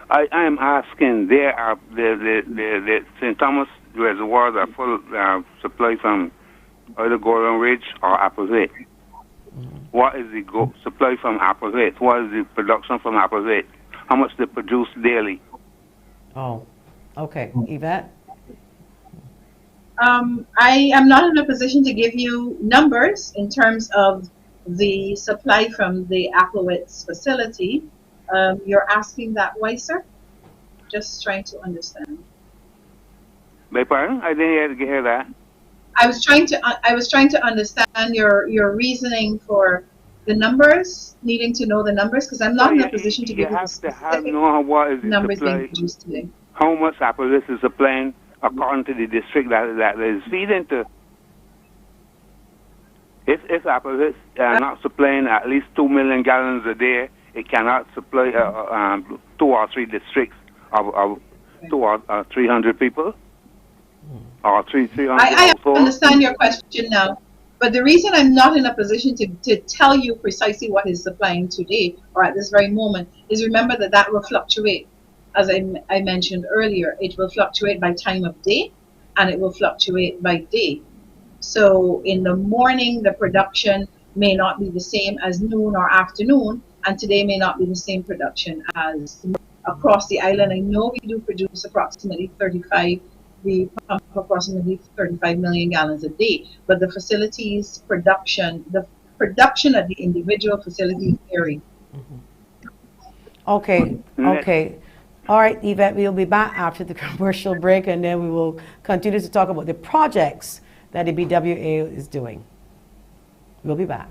I am asking. The St. Thomas reservoirs are full supply from either Golden Ridge or opposite. What is the supply from opposite? What is the production from opposite? How much they produce daily? Oh, okay. Yvette? I am not in a position to give you numbers in terms of the supply from the Applewitz facility. You're asking that why, sir? Just trying to understand. Beg pardon? I didn't hear that. I was trying to understand your reasoning for the numbers, needing to know the numbers, because I'm not in a position to give you the specific numbers being produced today. How much Applewitz is supplying according to the district that is feeding to? If Applewitz not supplying at least 2 million gallons a day, it cannot supply 2 or 3 districts of 2 or 300 people. Or 300 I understand your question now, but the reason I'm not in a position to tell you precisely what is supplying today or at this very moment is, remember that will fluctuate. As I mentioned earlier, it will fluctuate by time of day and it will fluctuate by day. So in the morning, the production may not be the same as noon or afternoon, and today may not be the same production as across the island. I know we do produce approximately 35, we pump approximately 35 million gallons a day, but the facilities production, the production at the individual facilities vary. Okay, okay. All right, Yvette, we'll be back after the commercial break, and then we will continue to talk about the projects that the BWA is doing. We'll be back.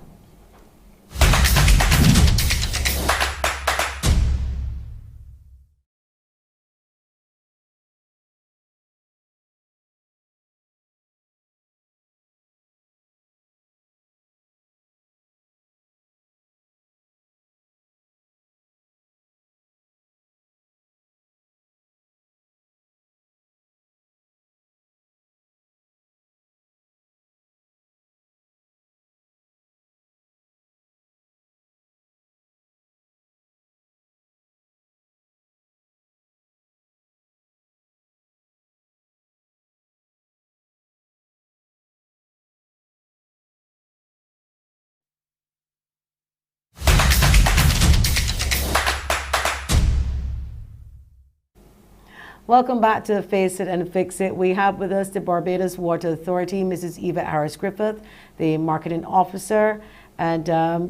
Welcome back to Face It and Fix It. We have with us the Barbados Water Authority, Mrs. Yvette Harris-Griffith, the marketing officer. And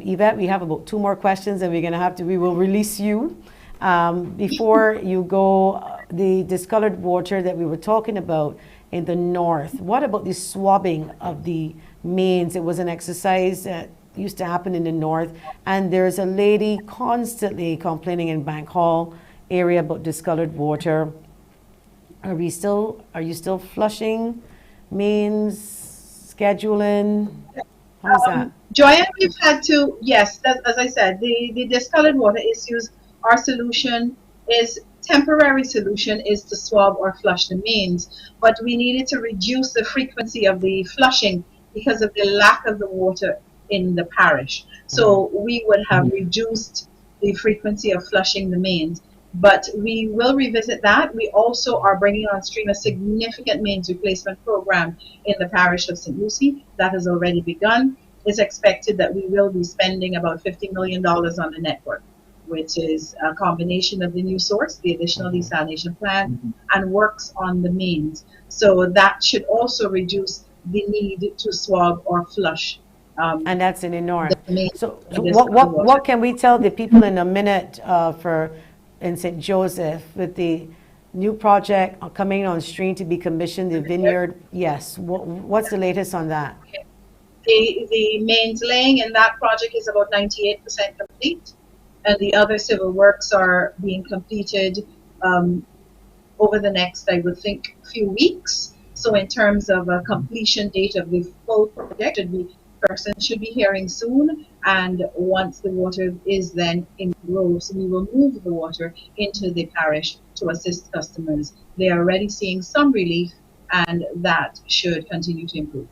Yvette, we have about 2 more questions, and we will release you. Before you go, the discolored water that we were talking about in the north, what about the swabbing of the mains? It was an exercise that used to happen in the north, and there's a lady constantly complaining in Bank Hall area about discolored water. Are you still flushing mains, scheduling? How's that? Joanne, we've had to, yes, as I said, the discolored water issues, our solution is, temporary solution is to swab or flush the mains, but we needed to reduce the frequency of the flushing because of the lack of the water in the parish. So we would have reduced the frequency of flushing the mains. But we will revisit that. We also are bringing on stream a significant mains replacement program in the parish of St. Lucie that has already begun. It's expected that we will be spending about $50 million on the network, which is a combination of the new source, the additional desalination plant, and works on the mains. So that should also reduce the need to swab or flush. And that's in the north. So what can we tell the people in a minute in St. Joseph with the new project coming on stream to be commissioned, the vineyard? Yes. What's the latest on that? The mains laying in that project is about 98% complete, and the other civil works are being completed over the next, I would think, few weeks. So in terms of a completion date of the full project, person should be hearing soon, and once the water is then in groves, we will move the water into the parish to assist customers. They are already seeing some relief, and that should continue to improve.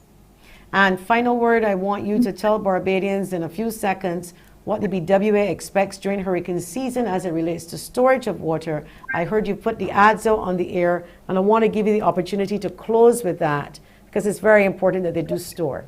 And final word, I want you to tell Barbadians in a few seconds what the BWA expects during hurricane season as it relates to storage of water. I heard you put the ads out on the air, and I want to give you the opportunity to close with that, because it's very important that they do store.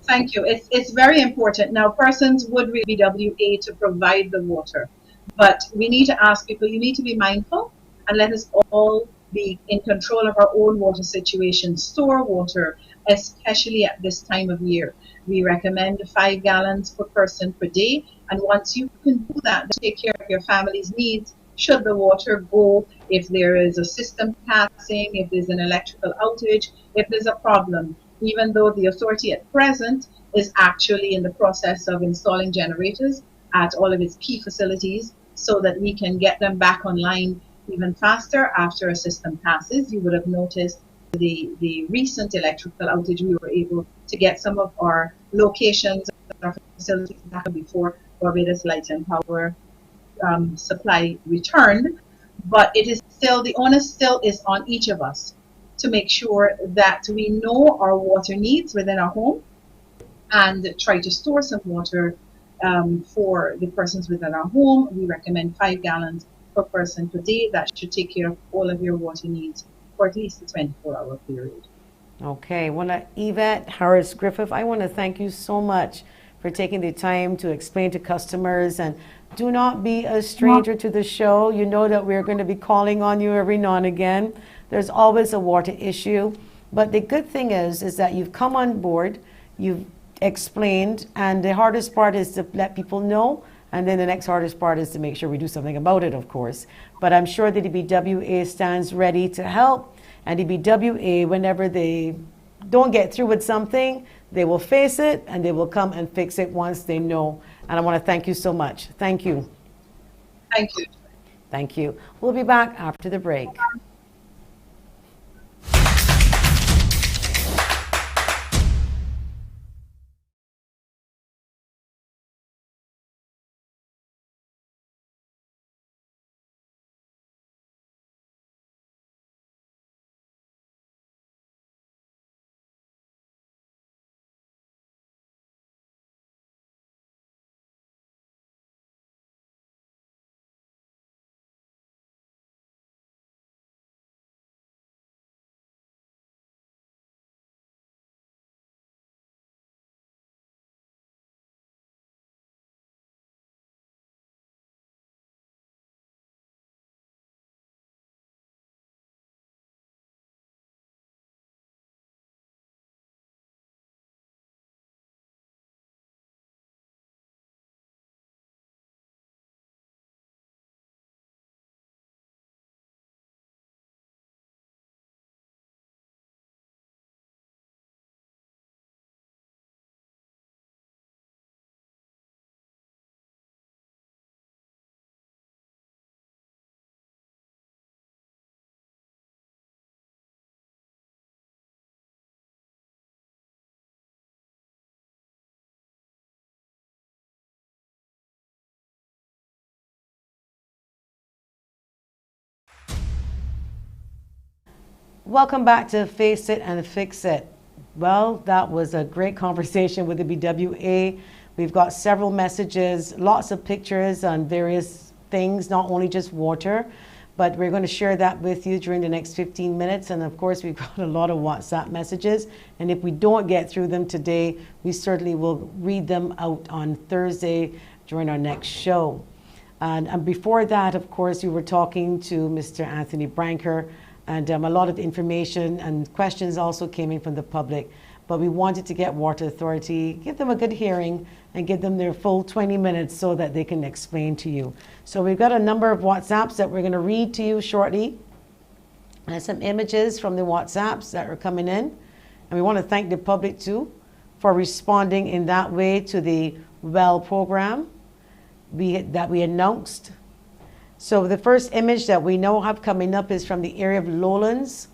Thank you. It's very important. Now, persons would read BWA to provide the water, but we need to ask people, you need to be mindful, and let us all be in control of our own water situation. Store water, especially at this time of year. We recommend 5 gallons per person per day, and once you can do that, take care of your family's needs. Should the water go, if there is a system passing, if there's an electrical outage, if there's a problem, even though the authority at present is actually in the process of installing generators at all of its key facilities so that we can get them back online even faster after a system passes. You would have noticed the recent electrical outage, we were able to get some of our locations, our facilities back before Barbados Light and Power supply returned. But it is still, the onus still is on each of us to make sure that we know our water needs within our home and try to store some water for the persons within our home. We recommend 5 gallons per person per day. That should take care of all of your water needs for at least a 24-hour period. Okay, Yvette Harris-Griffith, I want to thank you so much for taking the time to explain to customers. And do not be a stranger to the show. You know that we're going to be calling on you every now and again. There's always a water issue. But the good thing is that you've come on board, you've explained, and the hardest part is to let people know. And then the next hardest part is to make sure we do something about it, of course. But I'm sure the DBWA stands ready to help. And DBWA, whenever they don't get through with something, they will face it and they will come and fix it once they know. And I want to thank you so much. Thank you. Thank you. Thank you. We'll be back after the break. Welcome back to Face It and Fix It. Well, that was a great conversation with the BWA. We've got several messages, lots of pictures on various things, not only just water, but we're going to share that with you during the next 15 minutes. And of course, we've got a lot of WhatsApp messages. And if we don't get through them today, we certainly will read them out on Thursday during our next show. And before that, of course, we were talking to Mr. Anthony Branker. And a lot of information and questions also came in from the public. But we wanted to get Water Authority, give them a good hearing and give them their full 20 minutes so that they can explain to you. So we've got a number of WhatsApps that we're going to read to you shortly. And some images from the WhatsApps that are coming in. And we want to thank the public too for responding in that way to the WELL program that we announced. So the first image that we know have coming up is from the area of Lowlands.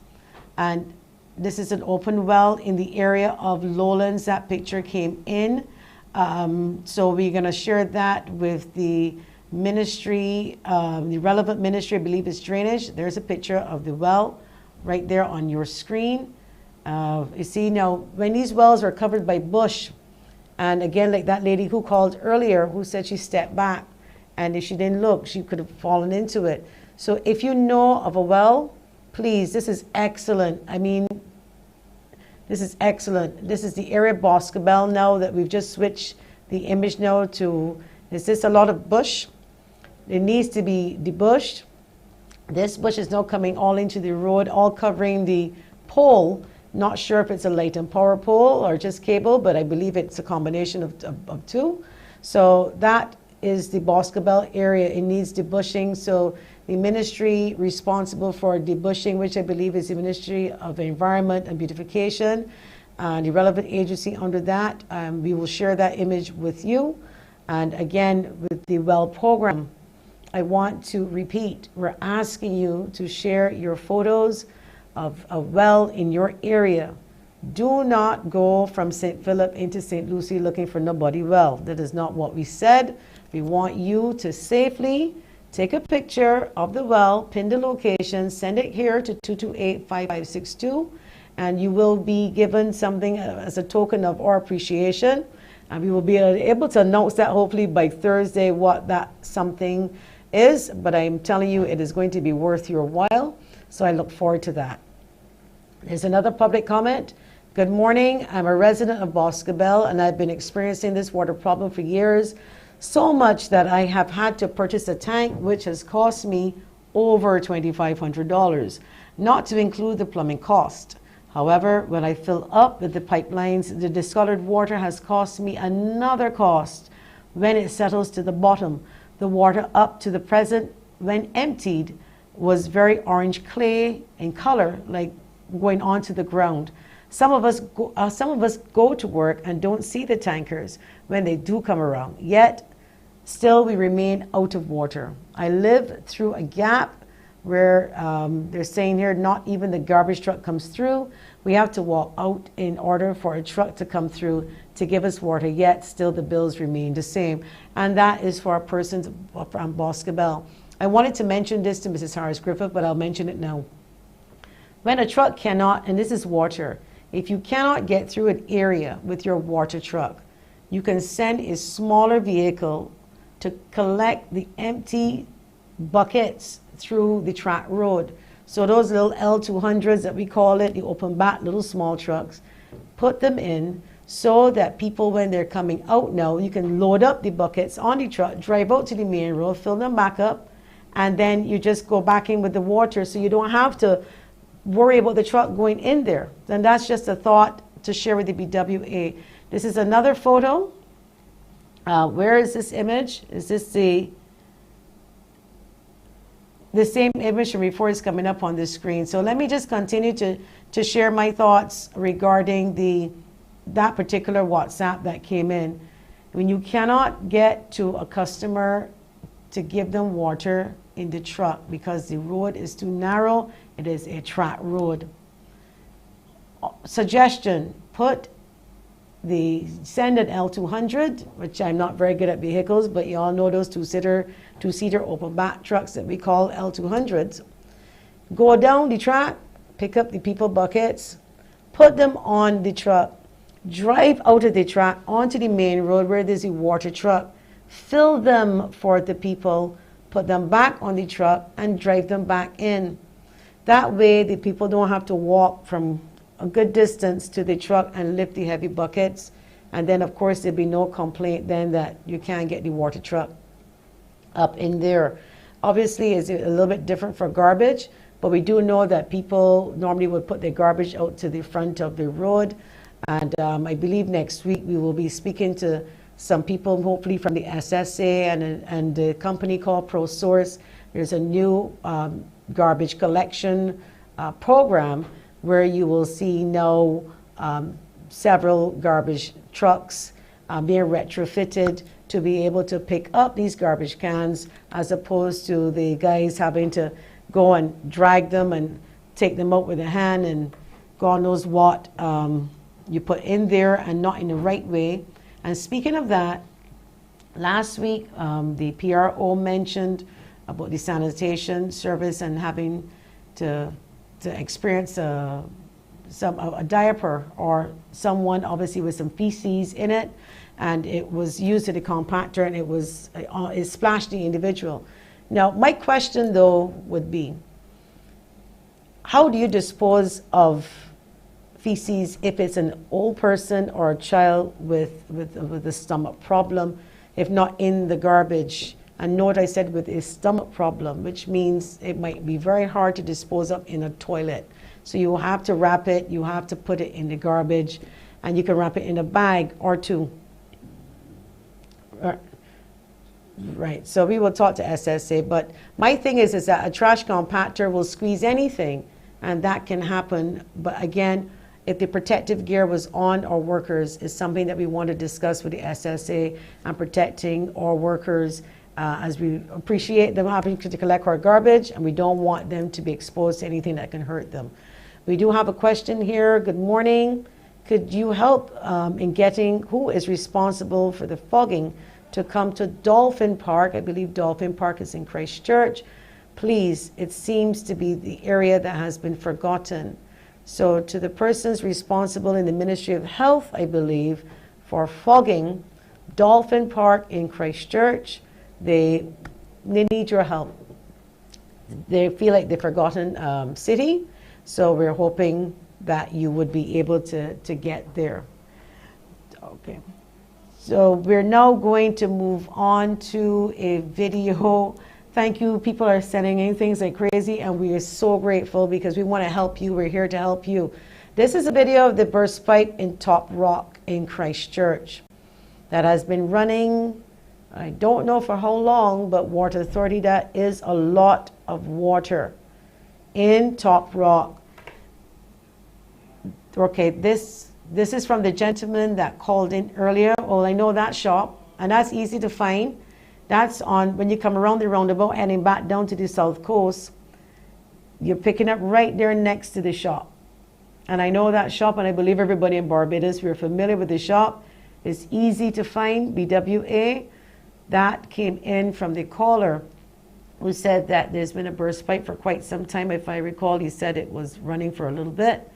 And this is an open well in the area of Lowlands. That picture came in. So we're going to share that with the ministry, the relevant ministry, I believe it's drainage. There's a picture of the well right there on your screen. You see now, when these wells are covered by bush, and again, like that lady who called earlier who said she stepped back, and if she didn't look, she could have fallen into it. So if you know of a well, please, this is excellent. I mean, this is excellent. This is the area of Boscobel now that we've just switched the image now to, is this a lot of bush? It needs to be debushed. This bush is now coming all into the road, all covering the pole. Not sure if it's a light and power pole or just cable, but I believe it's a combination of two. So that is the Boscobel area. It needs debushing. So the ministry responsible for debushing, which I believe is the Ministry of Environment and Beautification, the relevant agency under that, we will share that image with you. And again, with the WELL program, I want to repeat, we're asking you to share your photos of a well in your area. Do not go from St. Philip into St. Lucie looking for nobody well. That is not what we said. We want you to safely take a picture of the well, pin the location, send it here to 228-5562, and you will be given something as a token of our appreciation. And we will be able to announce that hopefully by Thursday what that something is. But I'm telling you, it is going to be worth your while. So I look forward to that. There's another public comment Good morning. I'm a resident of Boscobel, and I've been experiencing this water problem for years, so much that I have had to purchase a tank, which has cost me over $2,500, not to include the plumbing cost. However, when I fill up with the pipelines, the discolored water has cost me another cost when it settles to the bottom. The water up to the present, when emptied, was very orange clay in color, like going onto the ground. Some of us go to work and don't see the tankers when they do come around, yet still we remain out of water. I live through a gap where they're saying here not even the garbage truck comes through. We have to walk out in order for a truck to come through to give us water, yet still the bills remain the same. And that is for a person from Boscobel. I wanted to mention this to Mrs. Harris Griffith, but I'll mention it now. When a truck cannot, and this is water, if you cannot get through an area with your water truck, you can send a smaller vehicle to collect the empty buckets through the track road. So those little L200s that we call it, the open back little small trucks, put them in so that people, when they're coming out now, you can load up the buckets on the truck, drive out to the main road, fill them back up, and then you just go back in with the water, so you don't have to worry about the truck going in there. Then that's just a thought to share with the BWA. This is another photo. Where is this image? Is this the same image from before is coming up on the screen? So let me just continue to share my thoughts regarding that particular WhatsApp that came in. When you cannot get to a customer to give them water in the truck because the road is too narrow, it is a track road. Suggestion, send an L200, which I'm not very good at vehicles, but you all know those two-seater open back trucks that we call L200s. Go down the track, pick up the people buckets, put them on the truck, drive out of the track onto the main road where there's a water truck, fill them for the people, put them back on the truck, and drive them back in. That way the people don't have to walk from a good distance to the truck and lift the heavy buckets. And then of course there'll be no complaint then that you can't get the water truck up in there. Obviously it's a little bit different for garbage, but we do know that people normally would put their garbage out to the front of the road. And I believe next week we will be speaking to some people, hopefully from the SSA and a company called ProSource. There's a new garbage collection program where you will see now several garbage trucks being retrofitted to be able to pick up these garbage cans, as opposed to the guys having to go and drag them and take them out with a hand and God knows what you put in there and not in the right way. And speaking of that, last week the PRO mentioned about the sanitation service and having to experience a diaper or someone obviously with some feces in it, and it was used in a compactor and it splashed the individual. Now my question though would be, how do you dispose of feces if it's an old person or a child with a stomach problem, if not in the garbage? And note I said with a stomach problem, which means it might be very hard to dispose of in a toilet. So you have to wrap it, you have to put it in the garbage, and you can wrap it in a bag or two. Right, so we will talk to SSA, but my thing is that a trash compactor will squeeze anything, and that can happen. But again, if the protective gear was on our workers, is something that we want to discuss with the SSA and protecting our workers, as we appreciate them having to collect our garbage, and we don't want them to be exposed to anything that can hurt them. We do have a question here. Good morning. Could you help in getting who is responsible for the fogging to come to Dolphin Park? I believe Dolphin Park is in Christchurch. Please, it seems to be the area that has been forgotten. So to the persons responsible in the Ministry of Health, I believe, for fogging Dolphin Park in Christchurch, they need your help. They feel like the forgotten city, so we're hoping that you would be able to get there. Okay. So we're now going to move on to a video. Thank you. People are sending in things like crazy, and we are so grateful because we want to help you. We're here to help you. This is a video of the burst pipe in Top Rock in Christchurch that has been running, I don't know for how long, but Water Authority, that is a lot of water in Top Rock. Okay, this is from the gentleman that called in earlier. Well, I know that shop, and that's easy to find. That's on when you come around the roundabout heading back down to the south coast. You're picking up right there next to the shop. And I know that shop, and I believe everybody in Barbados, we're familiar with the shop. It's easy to find, BWA. That came in from the caller who said that there's been a burst pipe for quite some time. If I recall, he said it was running for a little bit.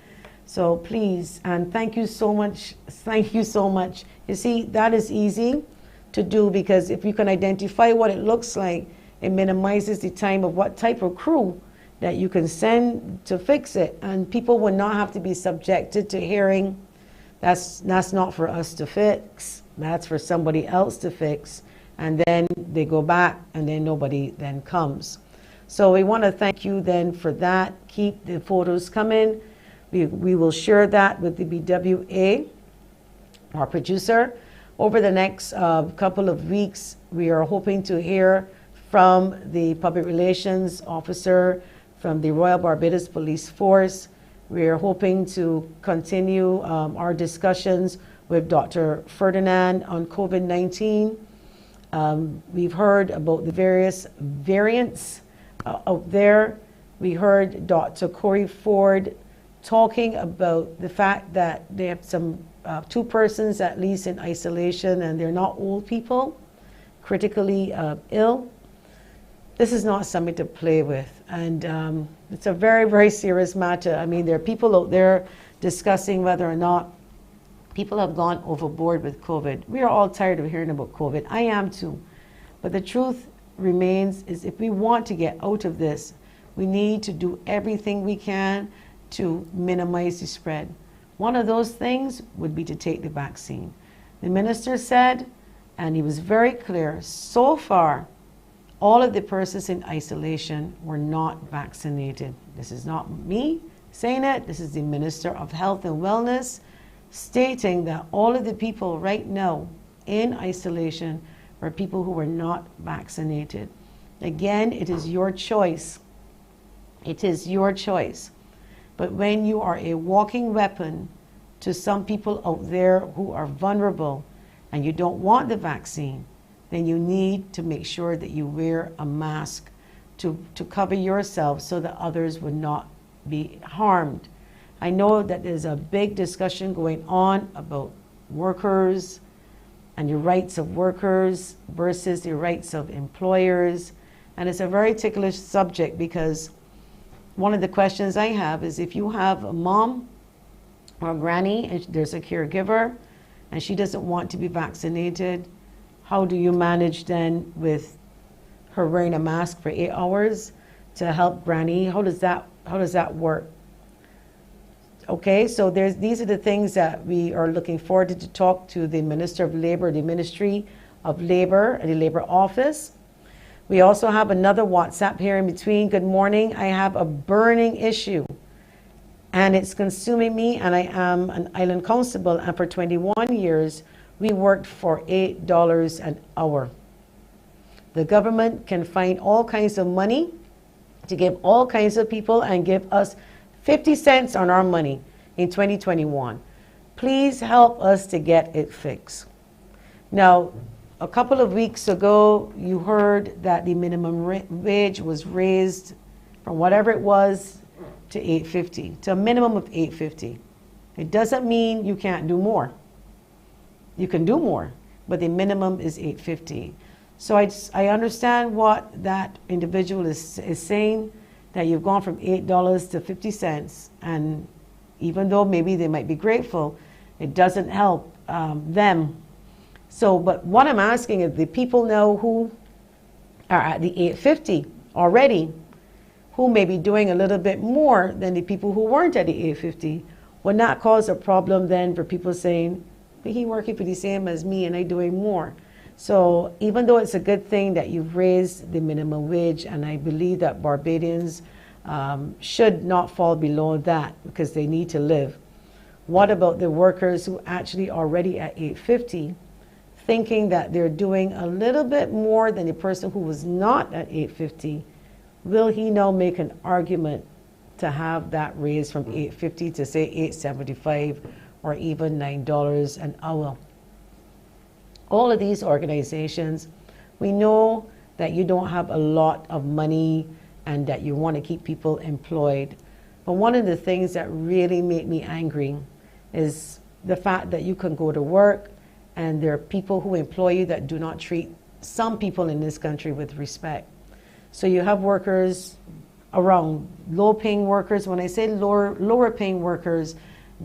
So please, and thank you so much. Thank you so much. You see, that is easy to do because if you can identify what it looks like, it minimizes the time of what type of crew that you can send to fix it. And people will not have to be subjected to hearing, that's not for us to fix. That's for somebody else to fix. And then they go back and then nobody then comes. So we want to thank you then for that. Keep the photos coming. We will share that with the BWA, our producer. Over the next couple of weeks, we are hoping to hear from the public relations officer from the Royal Barbados Police Force. We are hoping to continue our discussions with Dr. Ferdinand on COVID-19. We've heard about the various variants out there. We heard Dr. Corey Ford talking about the fact that they have some 2 persons at least in isolation, and they're not old people, critically ill. This is not something to play with, and it's a very, very serious matter. I mean, there are people out there discussing whether or not people have gone overboard with COVID. We are all tired of hearing about COVID. I am too. But the truth remains is if we want to get out of this, we need to do everything we can to minimize the spread. One of those things would be to take the vaccine. The minister said, and he was very clear, so far, all of the persons in isolation were not vaccinated. This is not me saying it. This is the Minister of Health and Wellness stating that all of the people right now in isolation are people who were not vaccinated. Again, it is your choice. It is your choice. But when you are a walking weapon to some people out there who are vulnerable and you don't want the vaccine, then you need to make sure that you wear a mask to cover yourself so that others would not be harmed. I know that there's a big discussion going on about workers and the rights of workers versus the rights of employers. And it's a very ticklish subject because one of the questions I have is if you have a mom or a granny and there's a caregiver and she doesn't want to be vaccinated, how do you manage then with her wearing a mask for 8 hours to help granny? How does that work? Okay, so these are the things that we are looking forward to talk to the Minister of Labor, the Ministry of Labor, and the Labor Office. We also have another WhatsApp here in between. Good morning. I have a burning issue and it's consuming me, and I am an island constable, and for 21 years we worked for $8 an hour. The government can find all kinds of money to give all kinds of people and give us 50 cents on our money in 2021. Please help us to get it fixed. Now, a couple of weeks ago, you heard that the minimum wage was raised from whatever it was to $8.50, to a minimum of $8.50. It doesn't mean you can't do more. You can do more, but the minimum is $8.50. So I understand what that individual is saying, that you've gone from $8 to 50 cents, and even though maybe they might be grateful, it doesn't help them. So, but what I'm asking is the people know who are at the $8.50 already, who may be doing a little bit more than the people who weren't at the $8.50. would not cause a problem then for people saying, but he working for the same as me and I doing more. So even though it's a good thing that you've raised the minimum wage, and I believe that Barbadians should not fall below that because they need to live. What about the workers who actually are already at $8.50, thinking that they're doing a little bit more than the person who was not at $8.50? Will he now make an argument to have that raised from $8.50 to say $8.75 or even $9 an hour? All of these organizations, we know that you don't have a lot of money and that you want to keep people employed. But one of the things that really made me angry is the fact that you can go to work and there are people who employ you that do not treat some people in this country with respect. So you have workers around, low-paying workers. When I say lower-paying workers,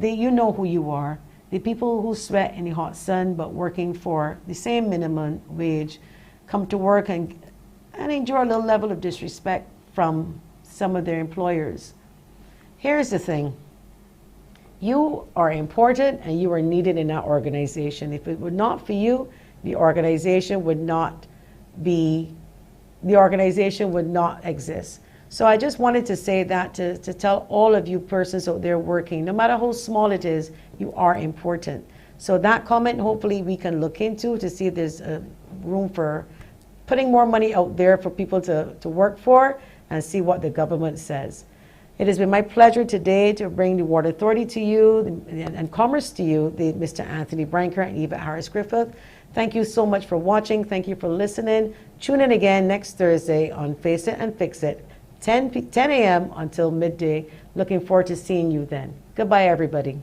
you know who you are. The people who sweat in the hot sun but working for the same minimum wage come to work and enjoy a little level of disrespect from some of their employers. Here's the thing. You are important and you are needed in that organization. If it were not for you, the organization would not exist. So I just wanted to say that to tell all of you persons out there working, no matter how small it is, you are important. So that comment, hopefully we can look into to see if there's room for putting more money out there for people to work for and see what the government says. It has been my pleasure today to bring the Water Authority to you and Commerce to you, Mr. Anthony Branker and Eva Harris-Griffith. Thank you so much for watching. Thank you for listening. Tune in again next Thursday on Face It and Fix It, 10 a.m. until midday. Looking forward to seeing you then. Goodbye, everybody.